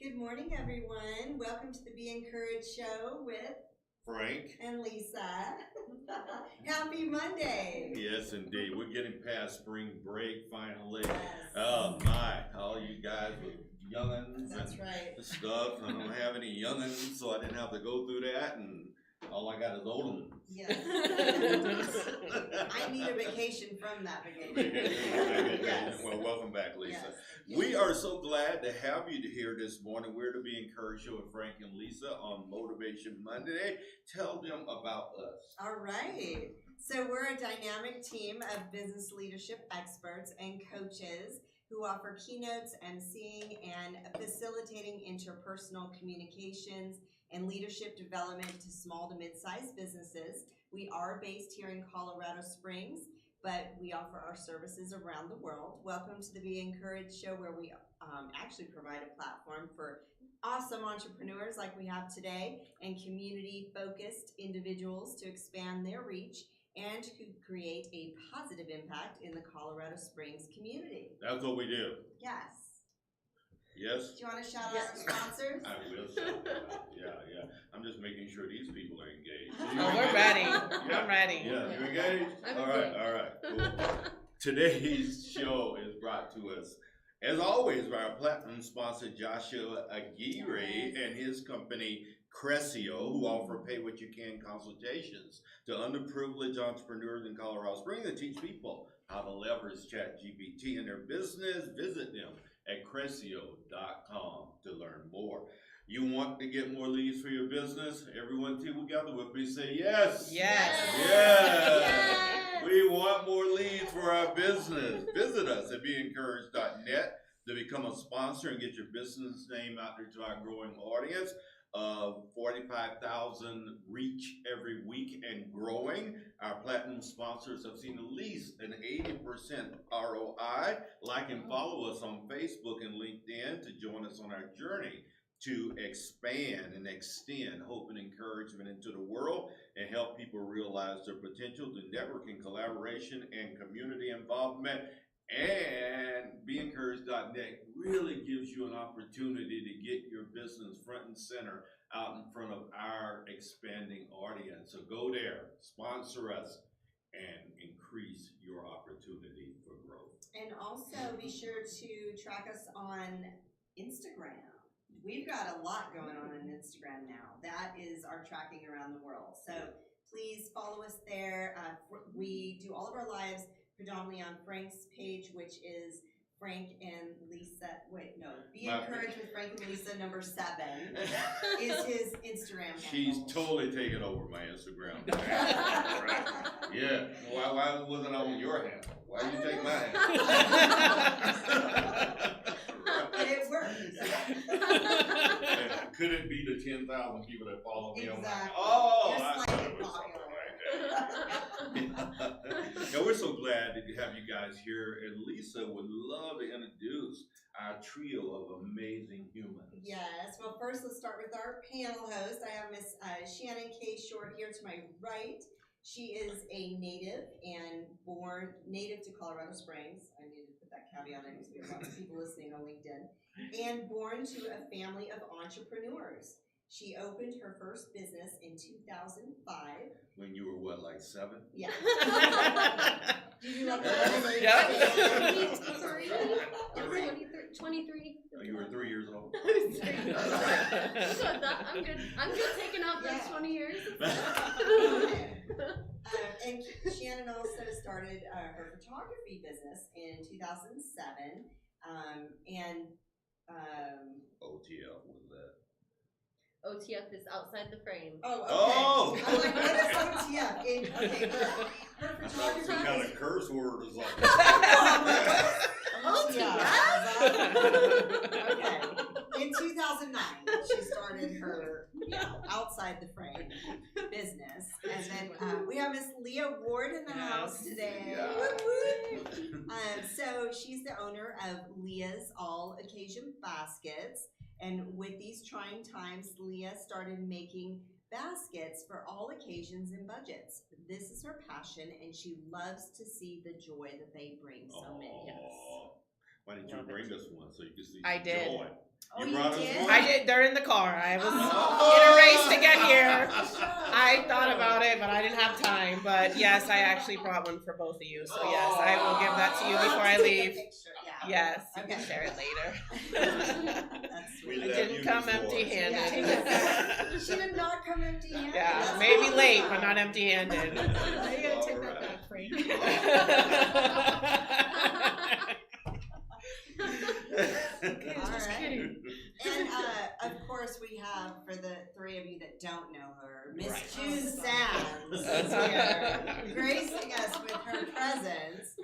Good morning, everyone. Welcome to the Be Encouraged show with Frank and Lisa. Happy Monday. Yes, indeed. We're getting past spring break finally. Yes. Oh my, all you guys with young'uns That's and right. stuff. I don't have any young'uns, so I didn't have to go through that, and all I got is old ones. Yes. I need a vacation from that vacation. Yes. Well, welcome back, Lisa. Yes. We are so glad to have you here this morning. We're to Be Encouraged show with Frank and Lisa on Motivation Monday. Tell them about us. All right. So we're a dynamic team of business leadership experts and coaches who offer keynotes, emceeing, and facilitating interpersonal communications and leadership development to small to mid-sized businesses. We are based here in Colorado Springs, but we offer our services around the world. Welcome to the Be Encouraged show, where we actually provide a platform for awesome entrepreneurs like we have today and community-focused individuals to expand their reach and to create a positive impact in the Colorado Springs community. That's what we do. Yes. Yes? Do you want to shout out our sponsors? I will shout them out. Yeah. I'm just making sure these people are engaged. Oh, we're ready. I'm ready. Yeah, you engaged? All right, cool. Today's show is brought to us, as always, by our platinum sponsor, Joshua Aguirre, and his company, Crescio, who offer pay-what-you-can consultations to underprivileged entrepreneurs in Colorado Springs that teach people how to leverage ChatGPT in their business. Visit them at Crescio.com to learn more. You want to get more leads for your business? Everyone together with me say yes. Yes. Yes. We want more leads for our business. Visit us at BeEncouraged.net to become a sponsor and get your business name out there to our growing audience of 45,000 reach every week and growing. Our platinum sponsors have seen at least an 80% ROI. Like and follow us on Facebook and LinkedIn to join us on our journey to expand and extend hope and encouragement into the world and help people realize their potential through networking, collaboration, and community involvement. And BeEncouraged.net really gives you an opportunity to get your business front and center out in front of our expanding audience. So go there, sponsor us, and increase your opportunity for growth. And also be sure to track us on Instagram. We've got a lot going on Instagram now. That is our tracking around the world. So please follow us there. We do all of our lives predominantly on Frank's page, which is Frank and Lisa. Be Encouraged with Frank and Lisa #7 is his Instagram handle. She's totally taken over my Instagram. Right? Yeah. Why wasn't I on your handle? Why did you take my handle? And it works. Could it be the 10,000 people that follow me on my? Exactly. Oh, You're I thought slightly it was popular. something like that. Now, we're so glad to have you guys here, and Lisa would love to introduce our trio of amazing humans. Yes. Well, first let's start with our panel host. I have Miss Shannon Kay short here to my right. She is a native to Colorado Springs. I need to put that caveat in because we have lots of people listening on LinkedIn. And born to a family of entrepreneurs. She opened her first business in 2005. When you were what, like 7? Yeah. Did you like Yeah. 23. Oh, you were 3 years old. I'm good taking out those 20 years. And Shannon also started her photography business in 2007. OTL was that? OTF is outside the frame. Oh, okay. Oh! I'm like, what is OTF? Okay, her photography Some kind of curse word is like Okay. In 2009, she started her outside the frame business. And then we have Miss Leah Ward in the house today. So she's the owner of Leah's All Occasion Baskets. And with these trying times, Leah started making baskets for all occasions and budgets. This is her passion, and she loves to see the joy that they bring so many. Why didn't you Love it. bring us one so you could see I some did. joy? Oh, You you brought us did? one? I did. They're in the car. I was Oh. in a race to get here. I thought about it, but I didn't have time. But yes, I actually brought one for both of you. So yes, I will give that to you before I Take a leave. picture, yeah. Yes, you Okay. can share it later. That's We sweet. I love didn't you come before. empty-handed. Yeah. She did not come empty-handed. Yeah, That's maybe awesome. late, but not empty-handed. Now you gotta take Alright. that back, Frank. All Just right. kidding. And of course, we have, for the three of you that don't know her, Miss Right. June Sands is here, gracing us with her presence.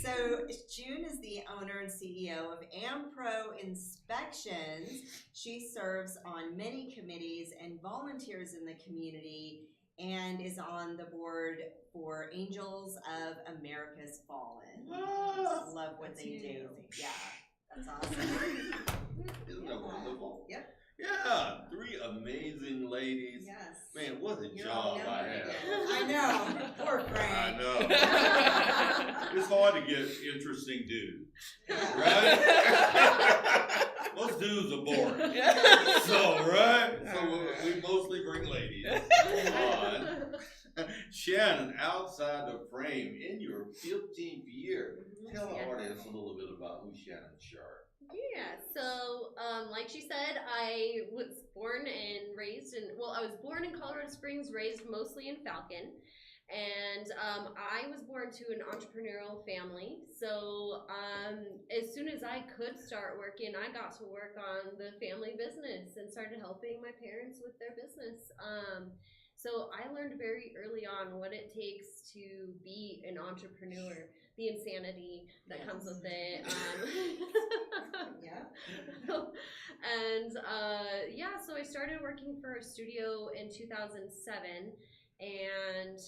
So June is the owner and CEO of AmPro Inspections. She serves on many committees and volunteers in the community and is on the board for Angels of America's Fallen. Love what they do. Yeah, that's awesome. Isn't that wonderful? Yep. Yeah, three amazing ladies. Yes. Man, what a You're job all I numbered have. again. I know. Poor I Frank. know. It's hard to get interesting dudes, Yeah. right? Most dudes are boring. So, right? So we mostly bring ladies on. Shannon, outside the frame, in your 15th year, tell the Yes. audience a little bit about who Shannon Sharp. Yeah, so like she said, I was born and raised in, well, I was born in Colorado Springs, raised mostly in Falcon. And I was born to an entrepreneurial family. So as soon as I could start working, I got to work on the family business and started helping my parents with their business. So I learned very early on what it takes to be an entrepreneur, the insanity that comes with it. Yeah. And yeah, so I started working for a studio in 2007, and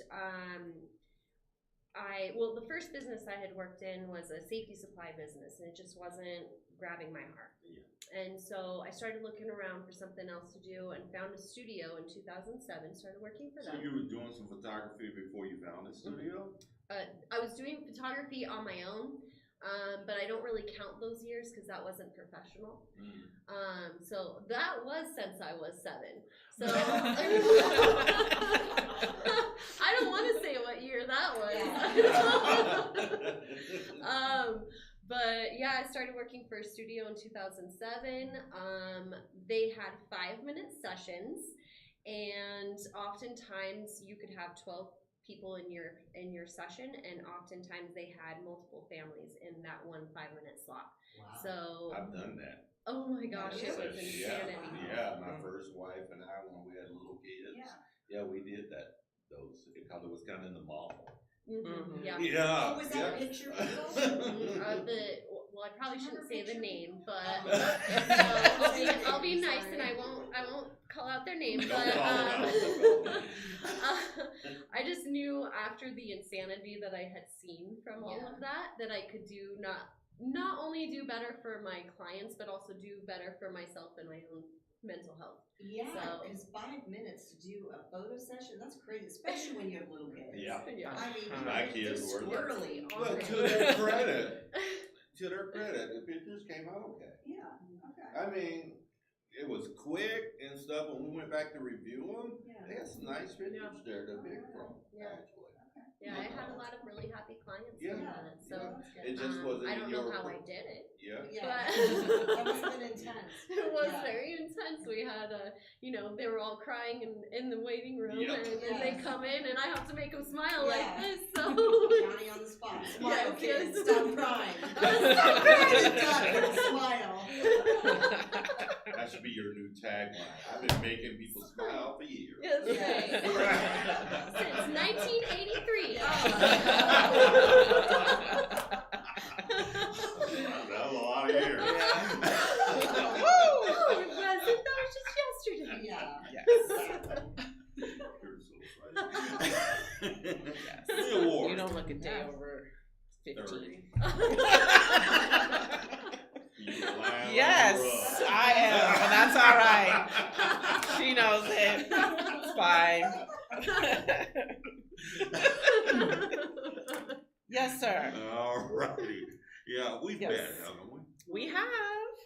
the first business I had worked in was a safety supply business, and it just wasn't grabbing my heart. Yeah. And so I started looking around for something else to do and found a studio in 2007, started working for So them. you were doing some photography before you found the studio? I was doing photography on my own, but I don't really count those years because that wasn't professional. So that was since I was 7. So I don't want to say what year that was. But yeah, I started working for a studio in 2007. They had 5-minute sessions, and oftentimes you could have 12 people in your session, and oftentimes they had multiple families in that one 5-minute slot. Wow. So I've done that. oh my gosh, it was Yeah, insanity. yeah. My first wife and I, when we had little kids, Yeah. we did that. Those because it was kind of in the mall. Mhm, yeah. Yeah. Oh, was that a picture people? Well, I probably shouldn't say the name, but Oh. I'll be nice and I won't call out their name. Don't But call them out. I just knew after the insanity that I had seen from all of that I could do not only do better for my clients, but also do better for myself and my own mental health. Yeah, So- because 5 minutes to do a photo session, that's crazy, especially when you have little kids. Yeah. I mean, My they're kids were squirrely on Well, it. to their credit, the pictures came out okay. Yeah, okay. I mean, it was quick and stuff. When we went back to review them, they had some nice pictures there to pick from. Yeah. Actually, Yeah, I had a lot of really happy clients Yeah. from that. So it just wasn't. I don't in know your how I did it. Yeah. Yeah, But that must have been intense. it was Yeah. very intense. We had they were all crying in the waiting room, Yep. and then they Yes. come in, and I have to make them smile Yeah. like this. So County on the spot. Smile, Yes, kids. yes. Stop crying. Stop crying. Smile. That should be your new tagline. I've been making people smile for years. Yes, Yeah. right. Since 1983. That was a lot of years. Oh, it wasn't. That was just yesterday. Yeah. You're so funny. Leah Ward. You don't look a day over 15. 30. You were lying like Yes, a rug. I am, but that's all right. She knows it. It's fine. Yes, sir. All righty. Yeah, we've Yes. met, haven't we? We have.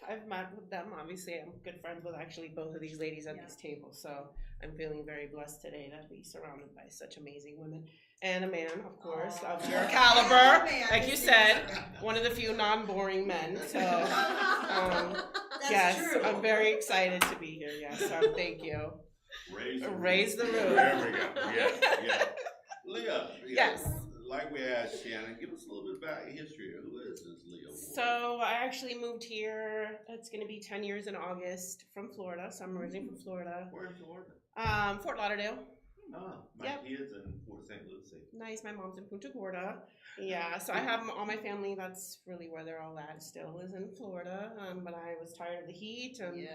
I've met with them. Obviously, I'm good friends with actually both of these ladies at this table. So I'm feeling very blessed today to be surrounded by such amazing women. And a man, of course, of your caliber. Like you said, one of the few non-boring men. So, That's yes, true. I'm very excited to be here. Yes, thank you. Raise the roof. There we go. Yeah. Leah. Yes. Like we asked Shannon, give us a little bit about your history. Who is this Leah Ward? So I actually moved here. It's going to be 10 years in August from Florida. So I'm originally from Florida. Where in Florida? Fort Lauderdale. My kids in Port St. Lucie. Nice. My mom's in Punta Gorda. Yeah. So I have all my family. That's really where they're all at still, is in Florida. But I was tired of the heat and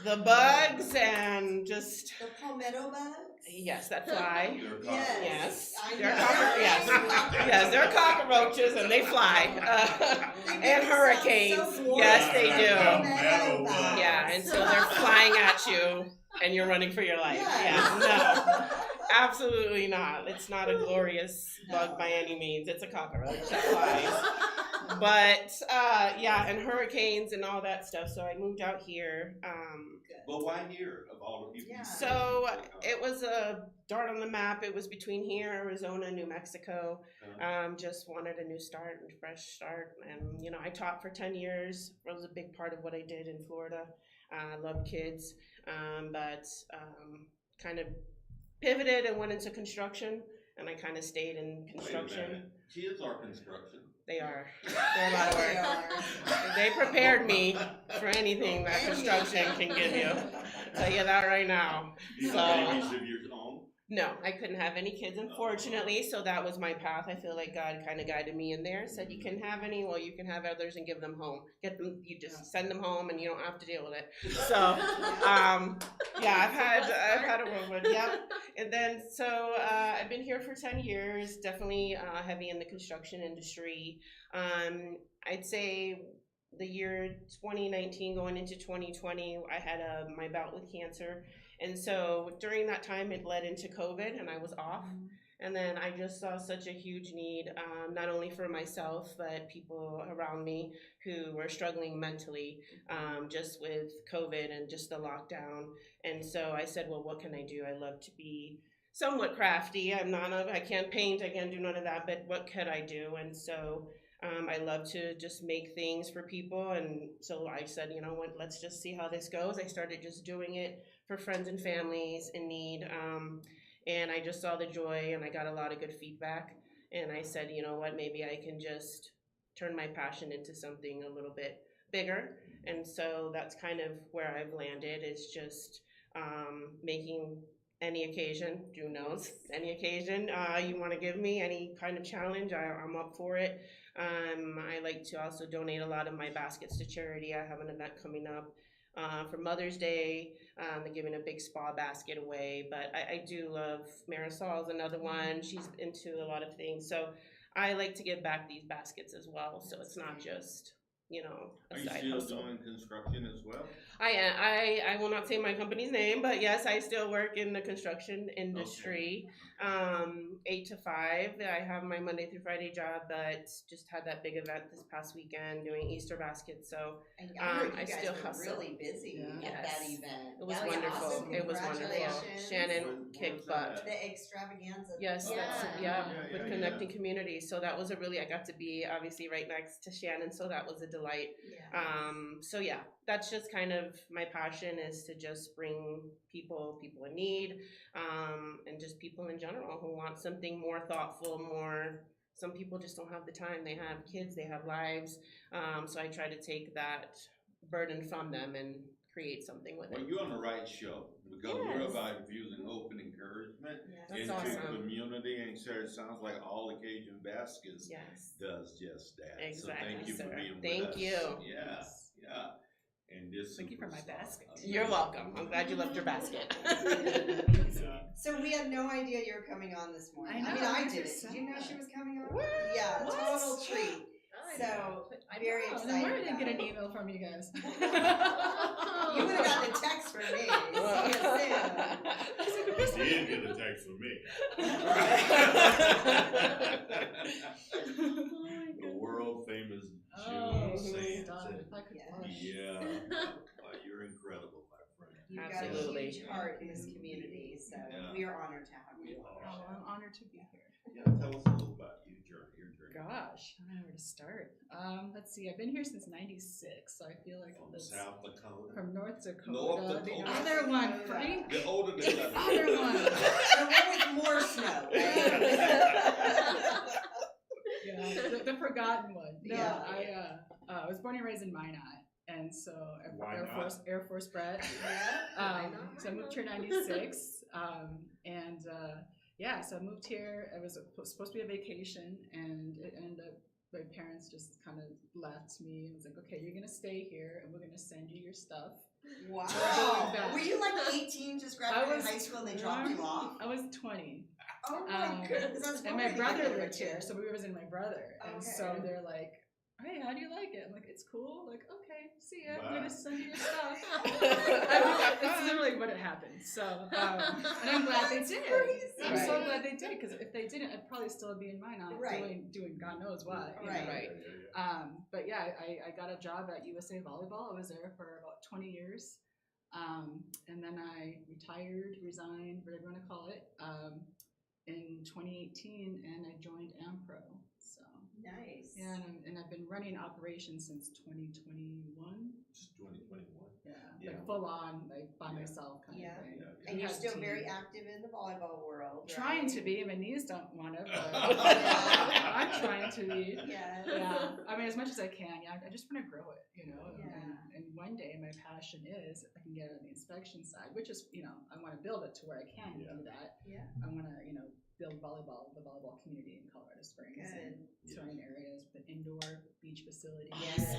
the bugs and just. The palmetto bugs? Yes, that fly. Yes. Yes, they're cockroaches and they fly. And hurricanes. Yes, they do. Yeah, and so they're flying at you and you're running for your life. Yeah, no, absolutely not. It's not a glorious bug by any means. It's a cockroach that flies. But and hurricanes and all that stuff. So I moved out here. But why here of all the people? Yeah. So it was a dart on the map. It was between here, Arizona, New Mexico. Just wanted a new start and fresh start. And, I taught for 10 years. It was a big part of what I did in Florida. I love kids, but kind of pivoted and went into construction. And I kind of stayed in construction. Kids are construction. They are. They're a lot of work. They prepared me for anything that construction can give you. I'll tell you that right now. You have babies of your own? No, I couldn't have any kids, unfortunately. So that was my path. I feel like God kind of guided me in there. Said you can have any, well, you can have others and give them home. Get them, you just send them home, and you don't have to deal with it. So, I've had a whirlwind. Yep. And then I've been here for 10 years. Definitely heavy in the construction industry. I'd say the year 2019 going into 2020, I had my bout with cancer. And so during that time, it led into COVID and I was off. And then I just saw such a huge need, not only for myself, but people around me who were struggling mentally, just with COVID and just the lockdown. And so I said, well, what can I do? I love to be somewhat crafty. I can't paint, I can't do none of that, but what could I do? And so I love to just make things for people. And so I said, you know what, let's just see how this goes. I started just doing it for friends and families in need. And I just saw the joy and I got a lot of good feedback. And I said, you know what, maybe I can just turn my passion into something a little bit bigger. And so that's kind of where I've landed, is just making any occasion, Drew knows, any occasion you want to give me, any kind of challenge, I'm up for it. I like to also donate a lot of my baskets to charity. I have an event coming up for Mother's Day. They're giving a big spa basket away, but I do love Marisol's another one. She's into a lot of things. So I like to give back these baskets as well. So it's not just, a side hustle. Are you still doing construction as well? I will not say my company's name, but yes, I still work in the construction industry. 8 to 5. I have my Monday through Friday job, but just had that big event this past weekend doing Easter baskets. So I still hustle. Really busy at that event. It was wonderful. Awesome. It was wonderful. Shannon kicked butt. The extravaganza. Yes, with connecting communities. So that was I got to be obviously right next to Shannon, so that was a delight. That's just kind of my passion, is to just bring people in need, and just people in general who want something more thoughtful, some people just don't have the time. They have kids, they have lives. So I try to take that burden from them and create something with it. Well, you're on the right show, because we're about infusing hope and encouragement into the community, and it sounds like All Occasion Baskets does just that. Exactly, so thank you for being with us. Thank you. Yeah. And thank you for my basket. You're welcome. I'm glad you loved your basket. So we had no idea you were coming on this morning. I mean, I did. Did you know she was coming on? What? Yeah, total treat. So very excited. Then why didn't get an email from you guys? You would have gotten a text from me. She did get a text from me. The world famous June Sands. stop. If I could Yeah. flush. Yeah. Wow, you're incredible, my friend. You've Absolutely. got a huge heart in this community, so Yeah. we are honored to have you. Oh, well, I'm honored to be here. Yeah, tell us a little about your journey. Gosh, I don't know where to start. Let's see. I've been here since '96, so I feel like From that's South Dakota. from North Dakota. North The Dakota. other one, Frank. The older than The other one. The one with more snow, right? Yeah, the forgotten one. No, Yeah. I was born and raised in Minot, and so Why Air not? Force bred. Yeah. So I moved here in '96, yeah, so I moved here. It was supposed to be a vacation, and it ended up my parents just kind of left me and was like, okay, you're gonna stay here, and we're gonna send you your stuff. Wow. back. Were you like 18, just graduated high school, and they dropped you off? I was 20. Oh my goodness, that's And my really brother good. lived here, so we were visiting my brother. And so Okay. they're like, hey, how do you like it? I'm like, it's cool. Like, okay, see ya. I'm Bye. gonna send you your stuff. That's literally what it happened. So, and I'm glad they did. I'm so glad they did, because if they didn't, I'd probably still be in Minot doing God knows what. you know. Right. But yeah, I got a job at USA Volleyball. I was there for about 20 years. And then I resigned, whatever you want to call it, in 2018, and I joined AmPro. So Nice. yeah, and I've been running operations since 2021. Just 2021. Yeah, Yeah. like full on, like by Yeah. myself kind Yeah. of thing. And you're Had still team. very active in the volleyball world. Trying right? to be. My knees don't want to, but I'm trying to be. Yes. Yeah, I mean, as much as I can. Yeah, I just want to grow it, you know. Yeah. And one day, my passion is if I can get on the inspection side, which is, you know, I want to build it to where I can do that. Yeah. I want to, you know, build the volleyball community in Colorado Springs and Good. surrounding areas with an indoor beach facility. Yes.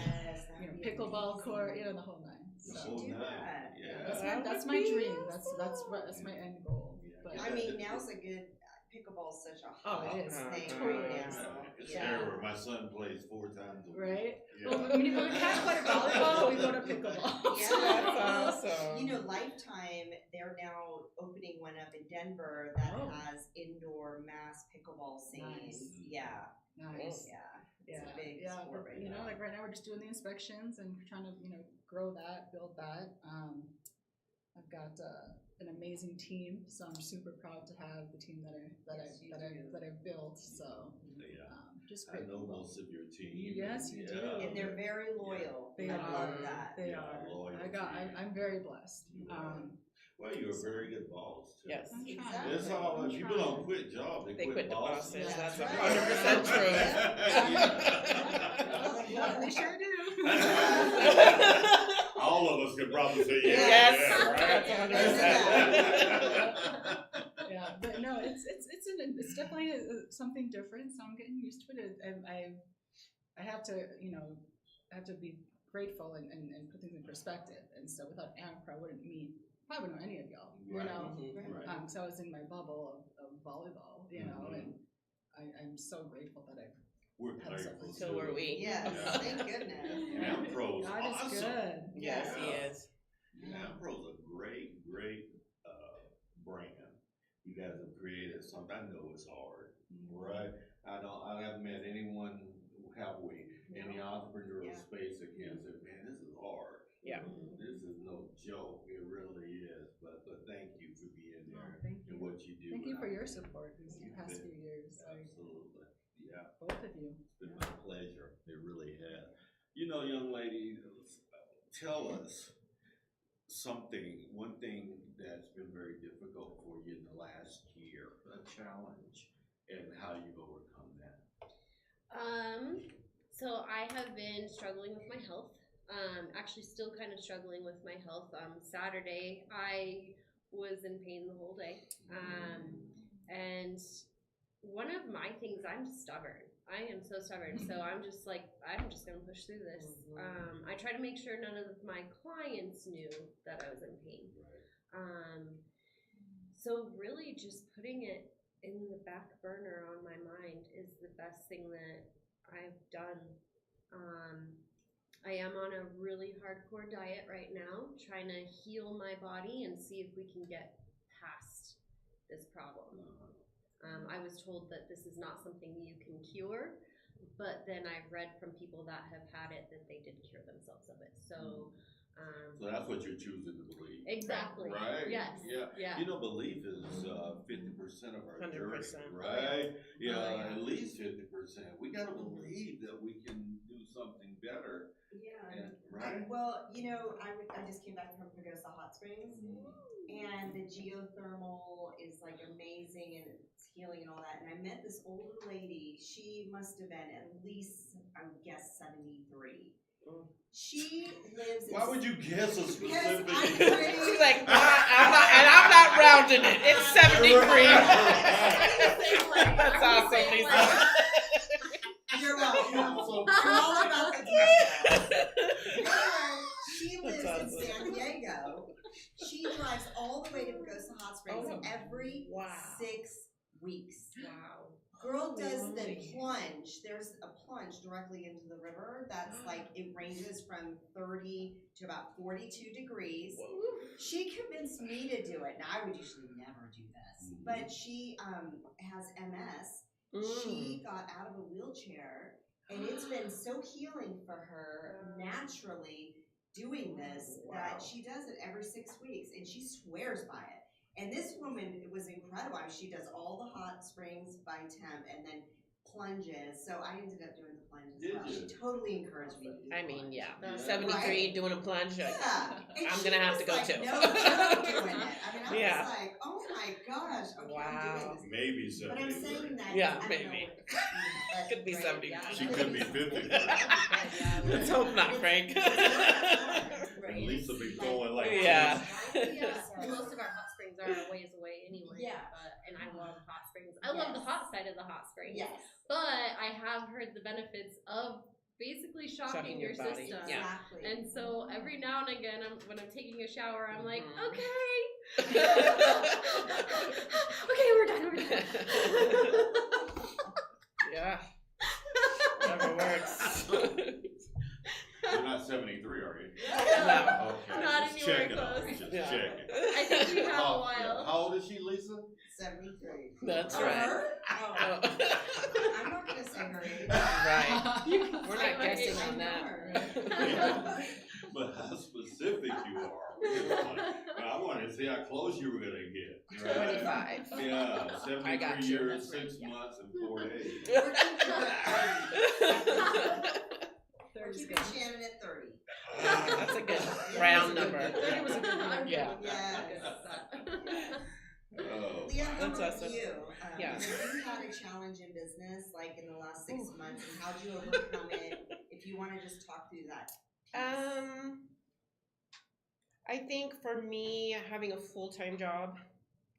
You know, pickleball court, you know, the whole nine. The So whole do nine. that. Yeah. that's my dream. That's my end goal. Yeah. But I mean, now's a good. Pickleball is such a hot it is. thing Totally right is. now. It's Yeah. everywhere. My son plays 4 times a week. right. Yeah. Well, when we can't play volleyball, we go to pickleball. Yeah. That's awesome. You know, Lifetime, they're now opening one up in Denver that Oh. has indoor mass pickleball scenes. Nice. Yeah. Nice. Yeah. Yeah, It's a big yeah, sport but, right you know, now. like right now we're just doing the inspections and trying to, you know, grow that, build that. I've got an amazing team, so I'm super proud to have the team that I've built. So Yeah. just I know grateful. most of your team. Yes, you do. And they're very loyal. They I are. love that. They Yeah, are. loyalty. I'm very blessed. You are. Well, you're a very good boss, too. Yes. I'm trying. Exactly. It's all, I'm people don't trying. quit jobs, They quit the bosses. Yeah. That's Right. 100% true. Yeah, they sure do. All of us could probably say Yes. yeah, right? That's 100%. Yeah, but no, it's definitely something different. So I'm getting used to it. I have to, you know, be grateful and put things in perspective. And so without AmPro, I wouldn't probably know any of y'all, you Right. know, Right. because I was in my bubble of volleyball, you know, and I'm so grateful that We're grateful. So were we. Yes, Yeah. thank goodness. AmPro's God awesome. is good. Yes, he is. AmPro's a great brand. You guys have created something. I know it's hard, right? I haven't met anyone, have we, in the entrepreneurial space that can say, man, this is hard. Yeah. This is no joke. It really is. But thank you for being Oh, there thank and you. what you do. Thank you for And I- your support these past few years. Absolutely. Yeah. Both of you. It's been my pleasure. It really has. You know, young lady, tell us one thing that's been very difficult for you in the last year, a challenge, and how you've overcome that. So I have been struggling with my health. Actually still kind of struggling with my health. Saturday, I was in pain the whole day. And one of my things, I'm stubborn. I am so stubborn. So I'm just going to push through this. I try to make sure none of my clients knew that I was in pain. So really just putting it in the back burner on my mind is the best thing that I've done. I am on a really hardcore diet right now, trying to heal my body and see if we can get past this problem. I was told that this is not something you can cure, but then I've read from people that have had it that they did cure themselves of it. So, So that's what you're choosing to believe. exactly. Right? Yes. Yeah. Yeah. You know, belief is 50% of our 100%. journey, right? Yeah, Oh, yeah. at least 50%. We gotta believe that we can do something better. Yeah. And, right? Well, I just came back from Pagosa Hot Springs, and the geothermal is like amazing and it's healing and all that. And I met this older lady. She must have been at least, I would guess, 73. She lives in. Why would you guess a specific? She's like, I'm not rounding it. It's 73. That's awesome, Lisa. You're welcome. You're all about the details. She lives in San Diego. She drives all the way to Pagosa Hot Springs every 6 weeks. Wow. Girl does the plunge. There's a plunge directly into the river that's like, it ranges from 30 to about 42 degrees. She convinced me to do it. Now, I would usually never do this, but she has MS. She got out of a wheelchair, and it's been so healing for her naturally doing this that she does it every 6 weeks, and she swears by it. And this woman was incredible. She does all the hot springs by temp and then plunges. So I ended up doing the plunge as well. She totally encouraged me to do the plunge. Yeah. 73 doing a plunge. Yeah. I'm going to have to go too. No joke doing it. I mean, I Yeah. was like, oh my gosh. Okay, I'm doing this. Maybe 70. But I'm saying that. Yeah, I don't maybe. know what- Could be right, 70. yeah. She could be 50. Let's hope not, Frank. And Lisa be going like Yeah. Most of our hot springs are a ways away anyway. Yeah. And I love hot springs. I love the hot side of the hot springs. Yes. But I have heard the benefits of basically shocking your body. system. Yeah. Exactly. And so every now and again, when I'm taking a shower, I'm like, Mhm. okay. Okay, we're done. Yeah. Whatever works. You're not 73, are you? No. Okay. Not just anywhere checking on close. her, Just Yeah. checking. I think we have a How while. old is she, Lisa? 73. That's Oh, right. her? Oh. Oh. I'm not going to say her age. Right. You can We're say not my guessing age. on that. Yeah. But how specific you are. I wanted to see how close you were going to get. Right? 25. Yeah, I got 73 you. years, That's right. 6 months, and 4 days. We're keeping her at 30. We're 30's keeping good. Shannon at 30. That's a good round number. 30 was a good number. I'm Yeah. good with that. I'm good with that. Oh, Leah, how That's about awesome. you? Yeah. Have you had a challenge in business, like in the last 6 months, and how'd you overcome it? If you want to just talk through that. I think for me, having a full-time job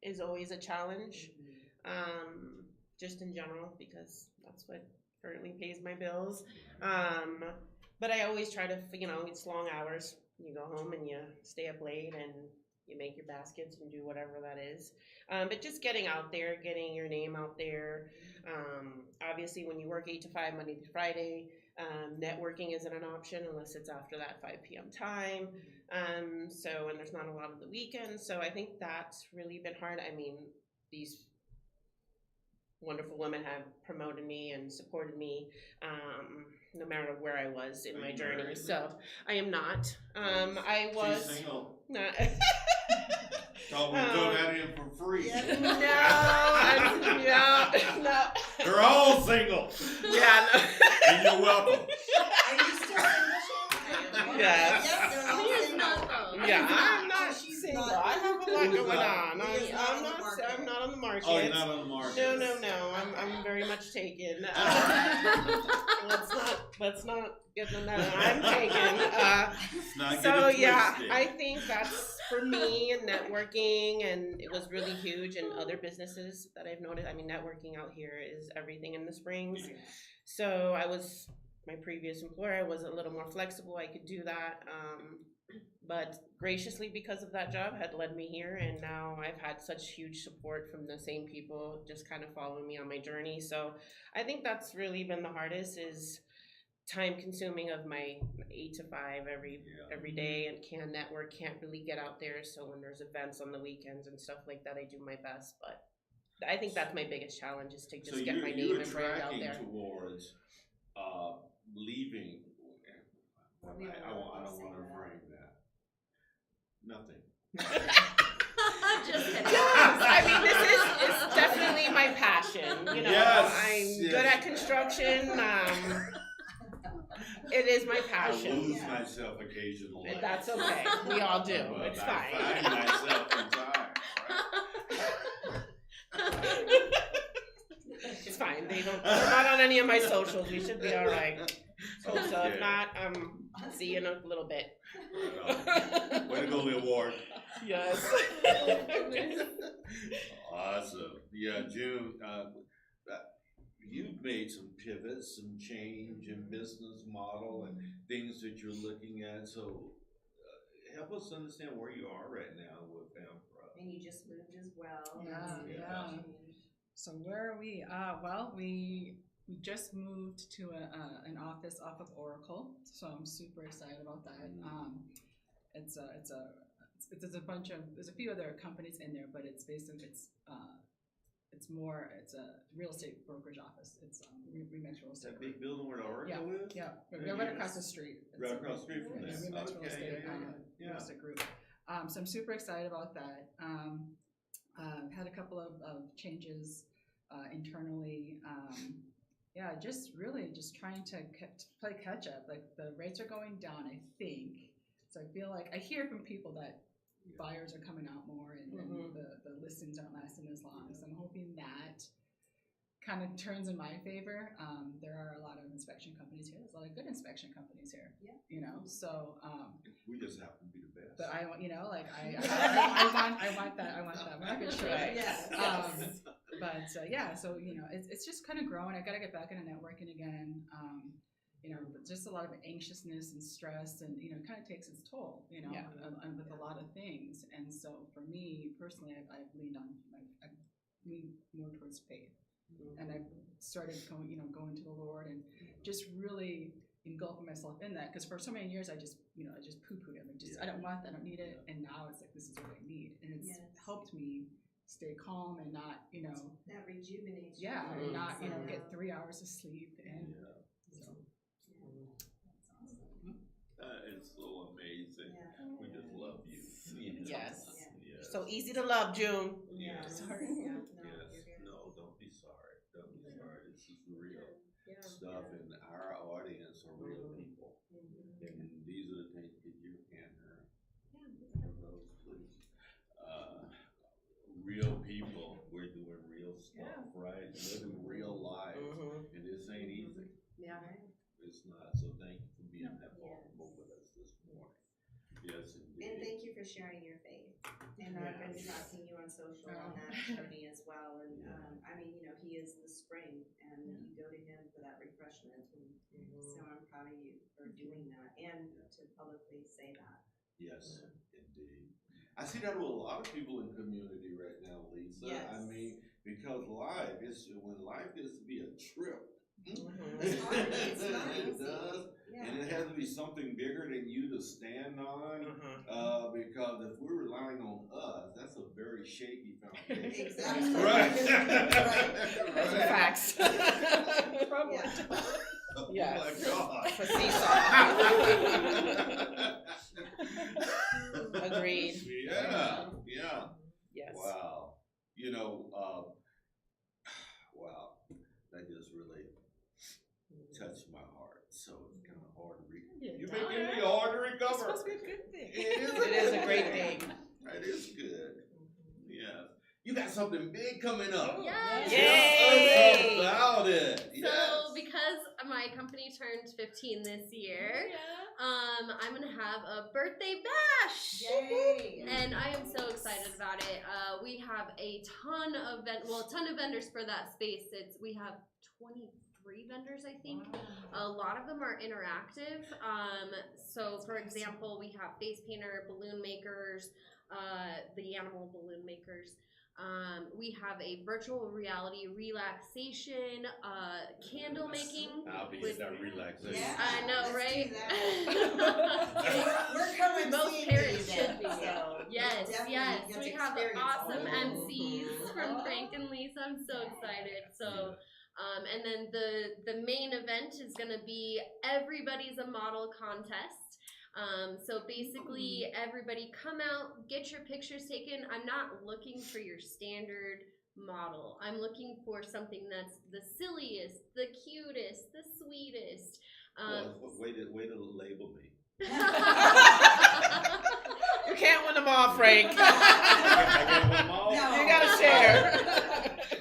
is always a challenge. Just in general, because that's what currently pays my bills. But I always try to, it's long hours. You go home and you stay up late and you make your baskets and do whatever that is. But just getting out there, getting your name out there. Obviously, when you work 8 to 5, Monday to Friday, networking isn't an option unless it's after that 5 p.m. time. And there's not a lot of the weekends. So I think that's really been hard. I mean, these wonderful women have promoted me and supported me, no matter where I was in my journey. married? So I am not. I was She's single. not. Thought we throw that in for free. No. They're all single. Yeah. No. And you're welcome. Are you still single, Shannon? Yes. Yep, they're all He is single. not though. Yeah, I'm not She's single. not. I have a lot Who's going not? on. Leah's not on the I'm market. not on the market. Oh, you're not on the market. No. I'm very much taken. Let's not get them that I'm taken. Let's not get So it yeah, twisted. I think that's for me and networking, and it was really huge in other businesses that I've noticed. I mean, networking out here is everything in the Springs. So my previous employer was a little more flexible. I could do that. But graciously, because of that job, had led me here, and now I've had such huge support from the same people just kind of following me on my journey. So I think that's really been the hardest, is time consuming of my 8 to 5 every day, and can't network, can't really get out there. So when there's events on the weekends and stuff like that, I do my best. But I think that's my biggest challenge, is to just get my name and brand out there. Towards leaving. I don't want to frame that. Nothing. Just kidding. Yes, I mean, it's definitely my passion. You know, Yes, I'm yes. good at construction. It is my I passion. lose myself occasionally. That's okay. We all do. But It's I fine. find myself in time. It's fine. They're not on any of my socials. We should be all right. So Okay. if not, see you in a little bit. Right. Way to go, Leah Ward. Yes. Awesome. Yeah, June, you've made some pivots, some change in business model and things that you're looking at. So help us understand where you are right now with AmPro. And you just moved as well. Yeah. So where are we? Well, we just moved to an office off of Oracle, so I'm super excited about that. There's a few other companies in there, but it's basically it's a real estate brokerage office. It's Remax Real Is Estate. that big building where the Oracle is? Yeah, we're right across the street. Right across the street from Yeah, there. Remax Real Okay, Estate, yeah. Real Estate Group. So I'm super excited about that. Had a couple of changes internally. Just trying to play catch up. Like the rates are going down, I think. So I feel like I hear from people that buyers are coming out more and the listings aren't lasting as long. So I'm hoping that kind of turns in my favor. There are a lot of inspection companies here. There's a lot of good inspection companies here. Yeah. You know, so We just happen to be the best. but I want, you know, like I want that. We're not gonna show it. Yes. So you know, it's just kind of growing. I gotta get back into networking again. You know, just a lot of anxiousness and stress, and you know, it kind of takes its toll. You know, and with a lot of things. And so for me personally, I've leaned more towards faith, and I've started going to the Lord and just really engulfing myself in that, because for so many years I just poo-pooed it. I don't want that, I don't need it, and now it's like this is what I need, and it's helped me stay calm and not That rejuvenates you. and not get 3 hours of sleep and so. That's awesome. That is so amazing. Yeah. We just love you. Yes. Yes. So easy to love, June. Yeah. Sorry. Yeah. Yes. No, don't be sorry. Don't be sorry. This is real Yeah. stuff, and our audience are real people. And these are the things that you can't earn. Those, please. Real people, we're doing real stuff, right? Living real lives, and this ain't easy. Yeah. It's not. So thank you for being that vulnerable with us this morning. Yes, indeed. And thank you for sharing your faith. And I've been tracking you on social on that journey as well. And he is the spring, and you go to him for that refreshment. And so I'm proud of you for doing that and to publicly say that. Yes, indeed. I see that with a lot of people in community right now, Lisa. Yes. I mean, because when life gets to be a trip. It's hard. It's not It easy. does. Yeah. And it has to be something bigger than you to stand on. Because if we're relying on us, that's a very shaky foundation. Exactly. Right. Those are facts. Oh Yes. my God. For seesaw. Agreed. Yeah. Yes. Wow. Wow. That just really touched my heart. So it's kind of hard to read. You're making me hard to recover. It's supposed to be a good thing. It is a great thing. That is good. Yeah. You got something big coming up. Yes. Yay! Tell us about it. So because my company turned 15 this year, I'm gonna have a birthday bash. Yay! And I am so excited about it. We have a ton of vendors for that space. We have 23 vendors, I think. A lot of them are interactive. So for example, we have face painter, balloon makers, the animal balloon makers. We have a virtual reality relaxation, candle making. I'll be in that relaxation. Yeah. I know, Let's right? do that. We're coming Most seeing parents you should then, be. so Yes, definitely yes. get to We have experience all awesome of it. MCs from Frank and Lisa. I'm so excited. So And then the main event is gonna be Everybody's a Model contest. So basically, everybody come out, get your pictures taken. I'm not looking for your standard model. I'm looking for something that's the silliest, the cutest, the sweetest. Way to label me. You can't win them all, Frank. I get them all. No. You gotta share.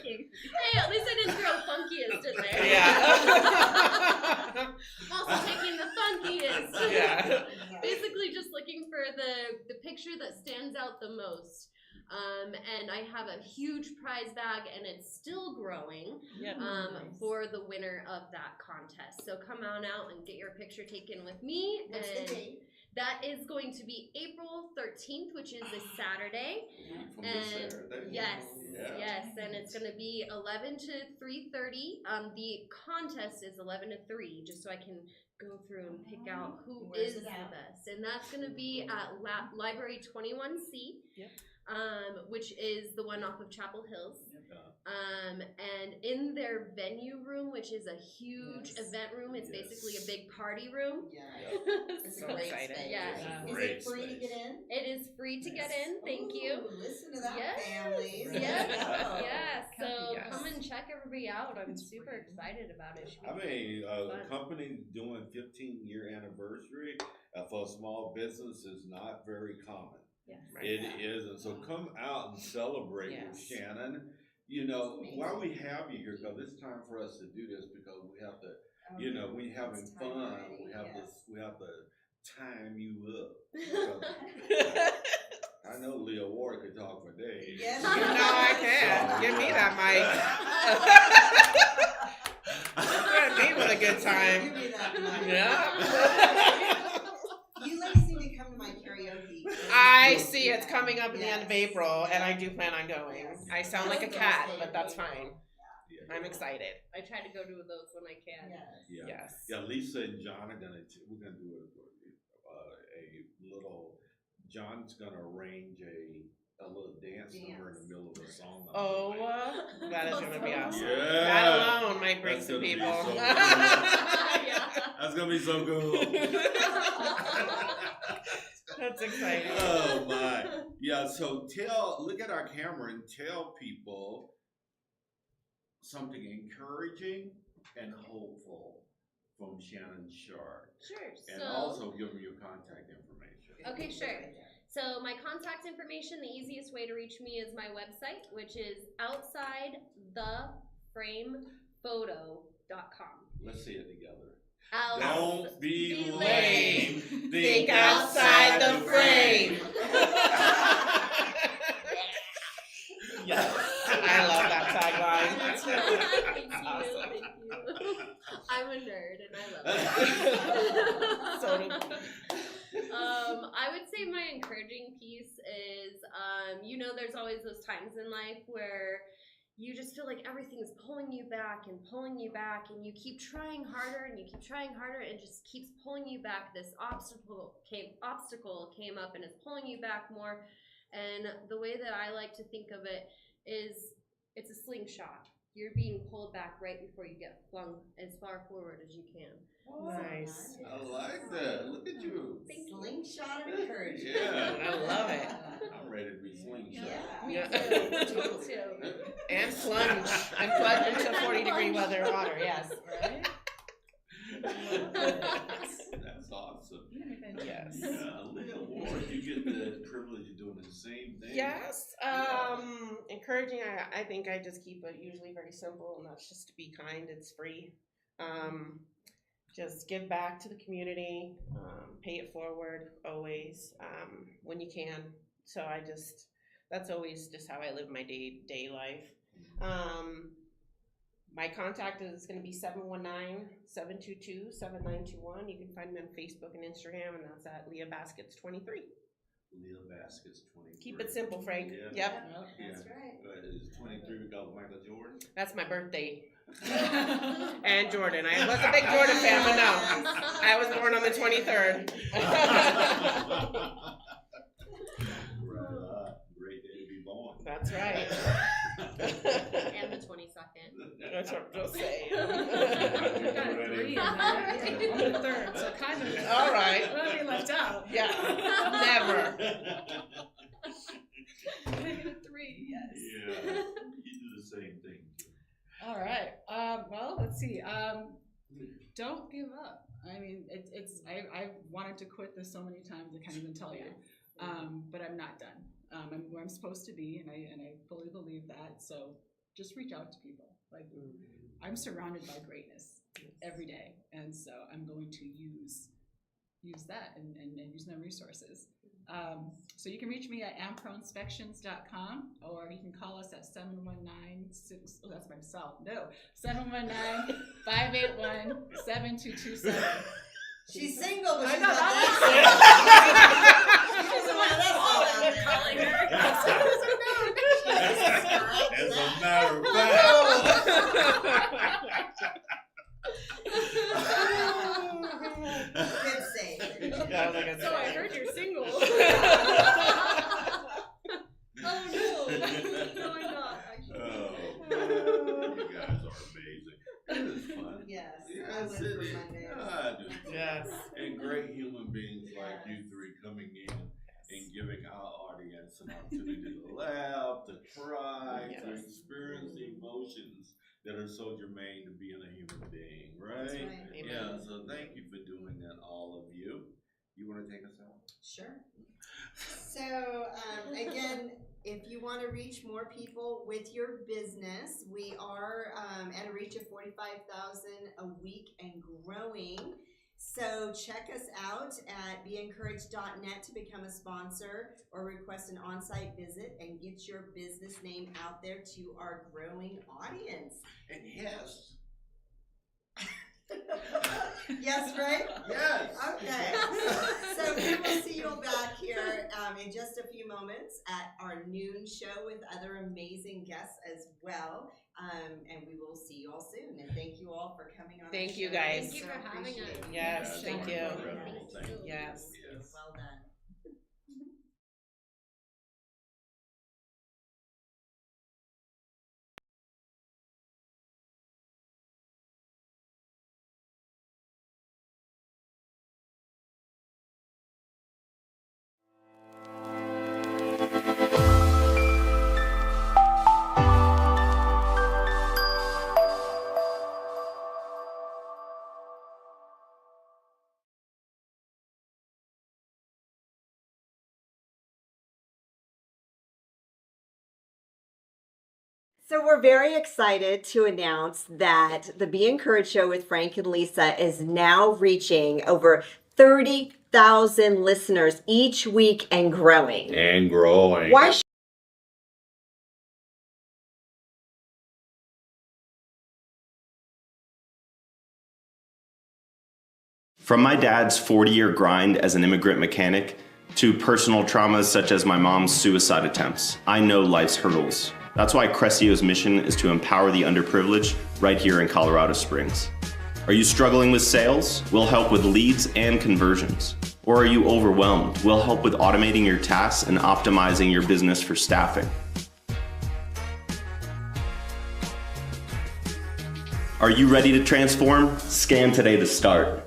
Hey, at least I didn't throw funkiest in there. Yeah. I'm also taking the funkiest. Yeah. Basically just looking for the picture that stands out the most. And I have a huge prize bag, and it's still growing for the winner of that contest. So come on out and get your picture taken with me. What's the date? That is going to be April 13th, which is this Saturday. From this Saturday. Yes, Yeah. yes, and it's going to be 11 to 3:30. The contest is 11 to 3, just so I can go through and pick out who Where's is it the at? best. And that's going to be at Library 21C. Yep. Which is the one off of Chapel Hills. And in their venue room, which is a huge event room, it's basically a big party room. Yeah. It's So a great excited. space. Yeah. Is Great it free to space. get in? It is free to get in. Thank you. Ooh, listen to that, Yes. families. Yes, Oh. yes. So Yes. come and check everybody out. I'm super excited about it. Should be I mean, a fun. company doing 15-year anniversary for a small business is not very common. Yes. It is, and so come out and celebrate with Yes. Shannon. You know, why we have you here, because it's time for us to do this, because we have to, you know, we having It's time fun. already, We have yes. we have to time you up. I know Leah Ward could talk for days. Yes. You know I can. Give me that mic. Good me with a good time. Give me that mic. Yeah. You ladies need to come to my karaoke. I see it's coming up at the end of Yes. April, and I do plan on going. Yes. I sound like a cat, but that's fine. Yeah. I'm excited. I try to go to those when I can. Yes. Yeah. Yes. Yeah, Lisa and John are we're gonna do a little. John's gonna arrange a little dance number in the middle of a song. Oh, that is gonna be awesome. Yeah. That alone might bring That's some gonna be people. so Yeah. That's gonna be so cool. That's exciting. Oh my. Yeah, so look at our camera and tell people something encouraging and hopeful from Shannon Sharp. Sure. And So also give them your contact information. Okay, sure. So my contact information, the easiest way to reach me is my website, which is outsidetheframephoto.com. Let's see it together. Don't be lame. Think outside the frame. Yes. I love that tagline. Thank you, Awesome. thank you. I'm a nerd and I love it. So do I would say my encouraging piece is, you know, there's always those times in life where you just feel like everything's pulling you back, and you keep trying harder, and it just keeps pulling you back. This obstacle came up, and it's pulling you back more. And the way that I like to think of it is, it's a slingshot. You're being pulled back right before you get flung as far forward as you can. Nice. I like that. Look at you. Thank you. Slingshot of encouragement. Yeah. I love it. I'm ready to be slingshot. Yeah. Me too. And plunge. And plunge into 40-degree weather water, yes. Right? That's awesome. Yes. Yeah, Leah Ward, you get the privilege of doing the same thing. Yes. Encouraging, I think I just keep it usually very simple, and that's just to be kind. It's free. Just give back to the community, pay it forward always, when you can. So that's always just how I live my day life. My contact is going to be 719-722-7921. You can find me on Facebook and Instagram, and that's at Leah Baskets 23. Leah Baskets 23. Keep it simple, Frank. Yeah. Yep. That's right. Is 23 because of Michael Jordan? That's my birthday. And Jordan. I was a big Jordan fan, but no. I was born on the 23rd. Right. Great day to be born. That's right. And the 22nd. That's what I'm just saying. All right. I don't want to be left out. Yeah. Never. -3, yes. Yeah, you do the same thing. All right. Well, let's see. Don't give up. I mean, I wanted to quit this so many times. I can't even tell you. But I'm not done. I'm where I'm supposed to be, and I fully believe that. So just reach out to people. Like, I'm surrounded by greatness every day, and so I'm going to use that and use my resources. So you can reach me at AmProInspections.com, or you can call us at 719-6. Oh, that's my cell. No, 719-581-7227. She's single, but I she's know, not that's that single. She doesn't want that all out there. Calling her. As a matter of fact. Good save. Yeah, I was like, So I heard you're single. Oh no! No, I'm not actually. Oh, you guys are amazing. It is fun. Yes, Yes, I live it for is. Mondays. I do. Yes. And great human beings like you three coming in and giving our audience an opportunity to laugh, to cry, to Yes. experience the emotions that are so germane to being a human being, right? That's right. Yeah, so thank you for doing that, all of you. You want to take us out? Sure. So, again, if you want to reach more people with your business, we are at a reach of 45,000 a week and growing. So check us out at beencouraged.net to become a sponsor or request an on-site visit and get your business name out there to our growing audience. And yes. Yes, right? Yes. Okay. So we will see you back here in just a few moments at our noon show with other amazing guests as well. And we will see you all soon. And thank you all for coming on. Thank the you, show. guys. Thank you for having appreciate us. it. Yes, thank you. Incredible. Thank you. Yes. Yes. Well done. So we're very excited to announce that the Be Encouraged show with Frank and Lisa is now reaching over 30,000 listeners each week and growing. And growing. Why From my dad's 40-year grind as an immigrant mechanic to personal traumas such as my mom's suicide attempts, I know life's hurdles. That's why Crescio's mission is to empower the underprivileged right here in Colorado Springs. Are you struggling with sales? We'll help with leads and conversions. Or are you overwhelmed? We'll help with automating your tasks and optimizing your business for staffing. Are you ready to transform? Scan today to start.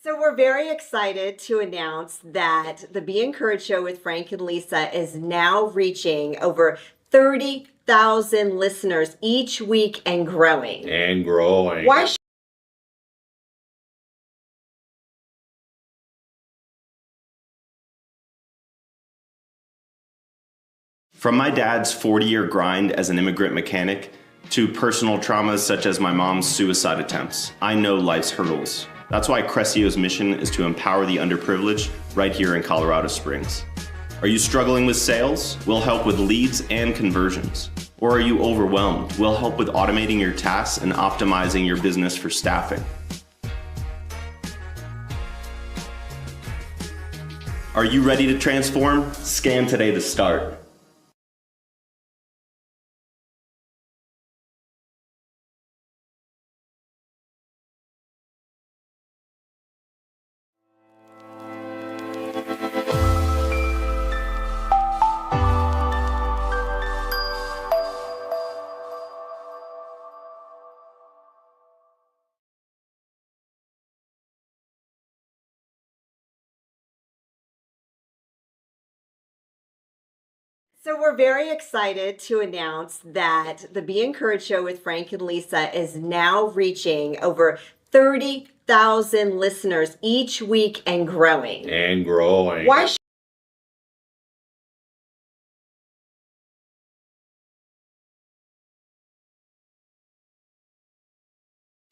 So we're very excited to announce that the Be Encouraged show with Frank and Lisa is now reaching over 30,000 listeners each week and growing. And growing. Why From my dad's 40-year grind as an immigrant mechanic to personal traumas such as my mom's suicide attempts, I know life's hurdles. That's why Crescio's mission is to empower the underprivileged right here in Colorado Springs. Are you struggling with sales? We'll help with leads and conversions. Or are you overwhelmed? We'll help with automating your tasks and optimizing your business for staffing. Are you ready to transform? Scan today to start. So we're very excited to announce that the Be Encouraged show with Frank and Lisa is now reaching over 30,000 listeners each week and growing. And growing. Why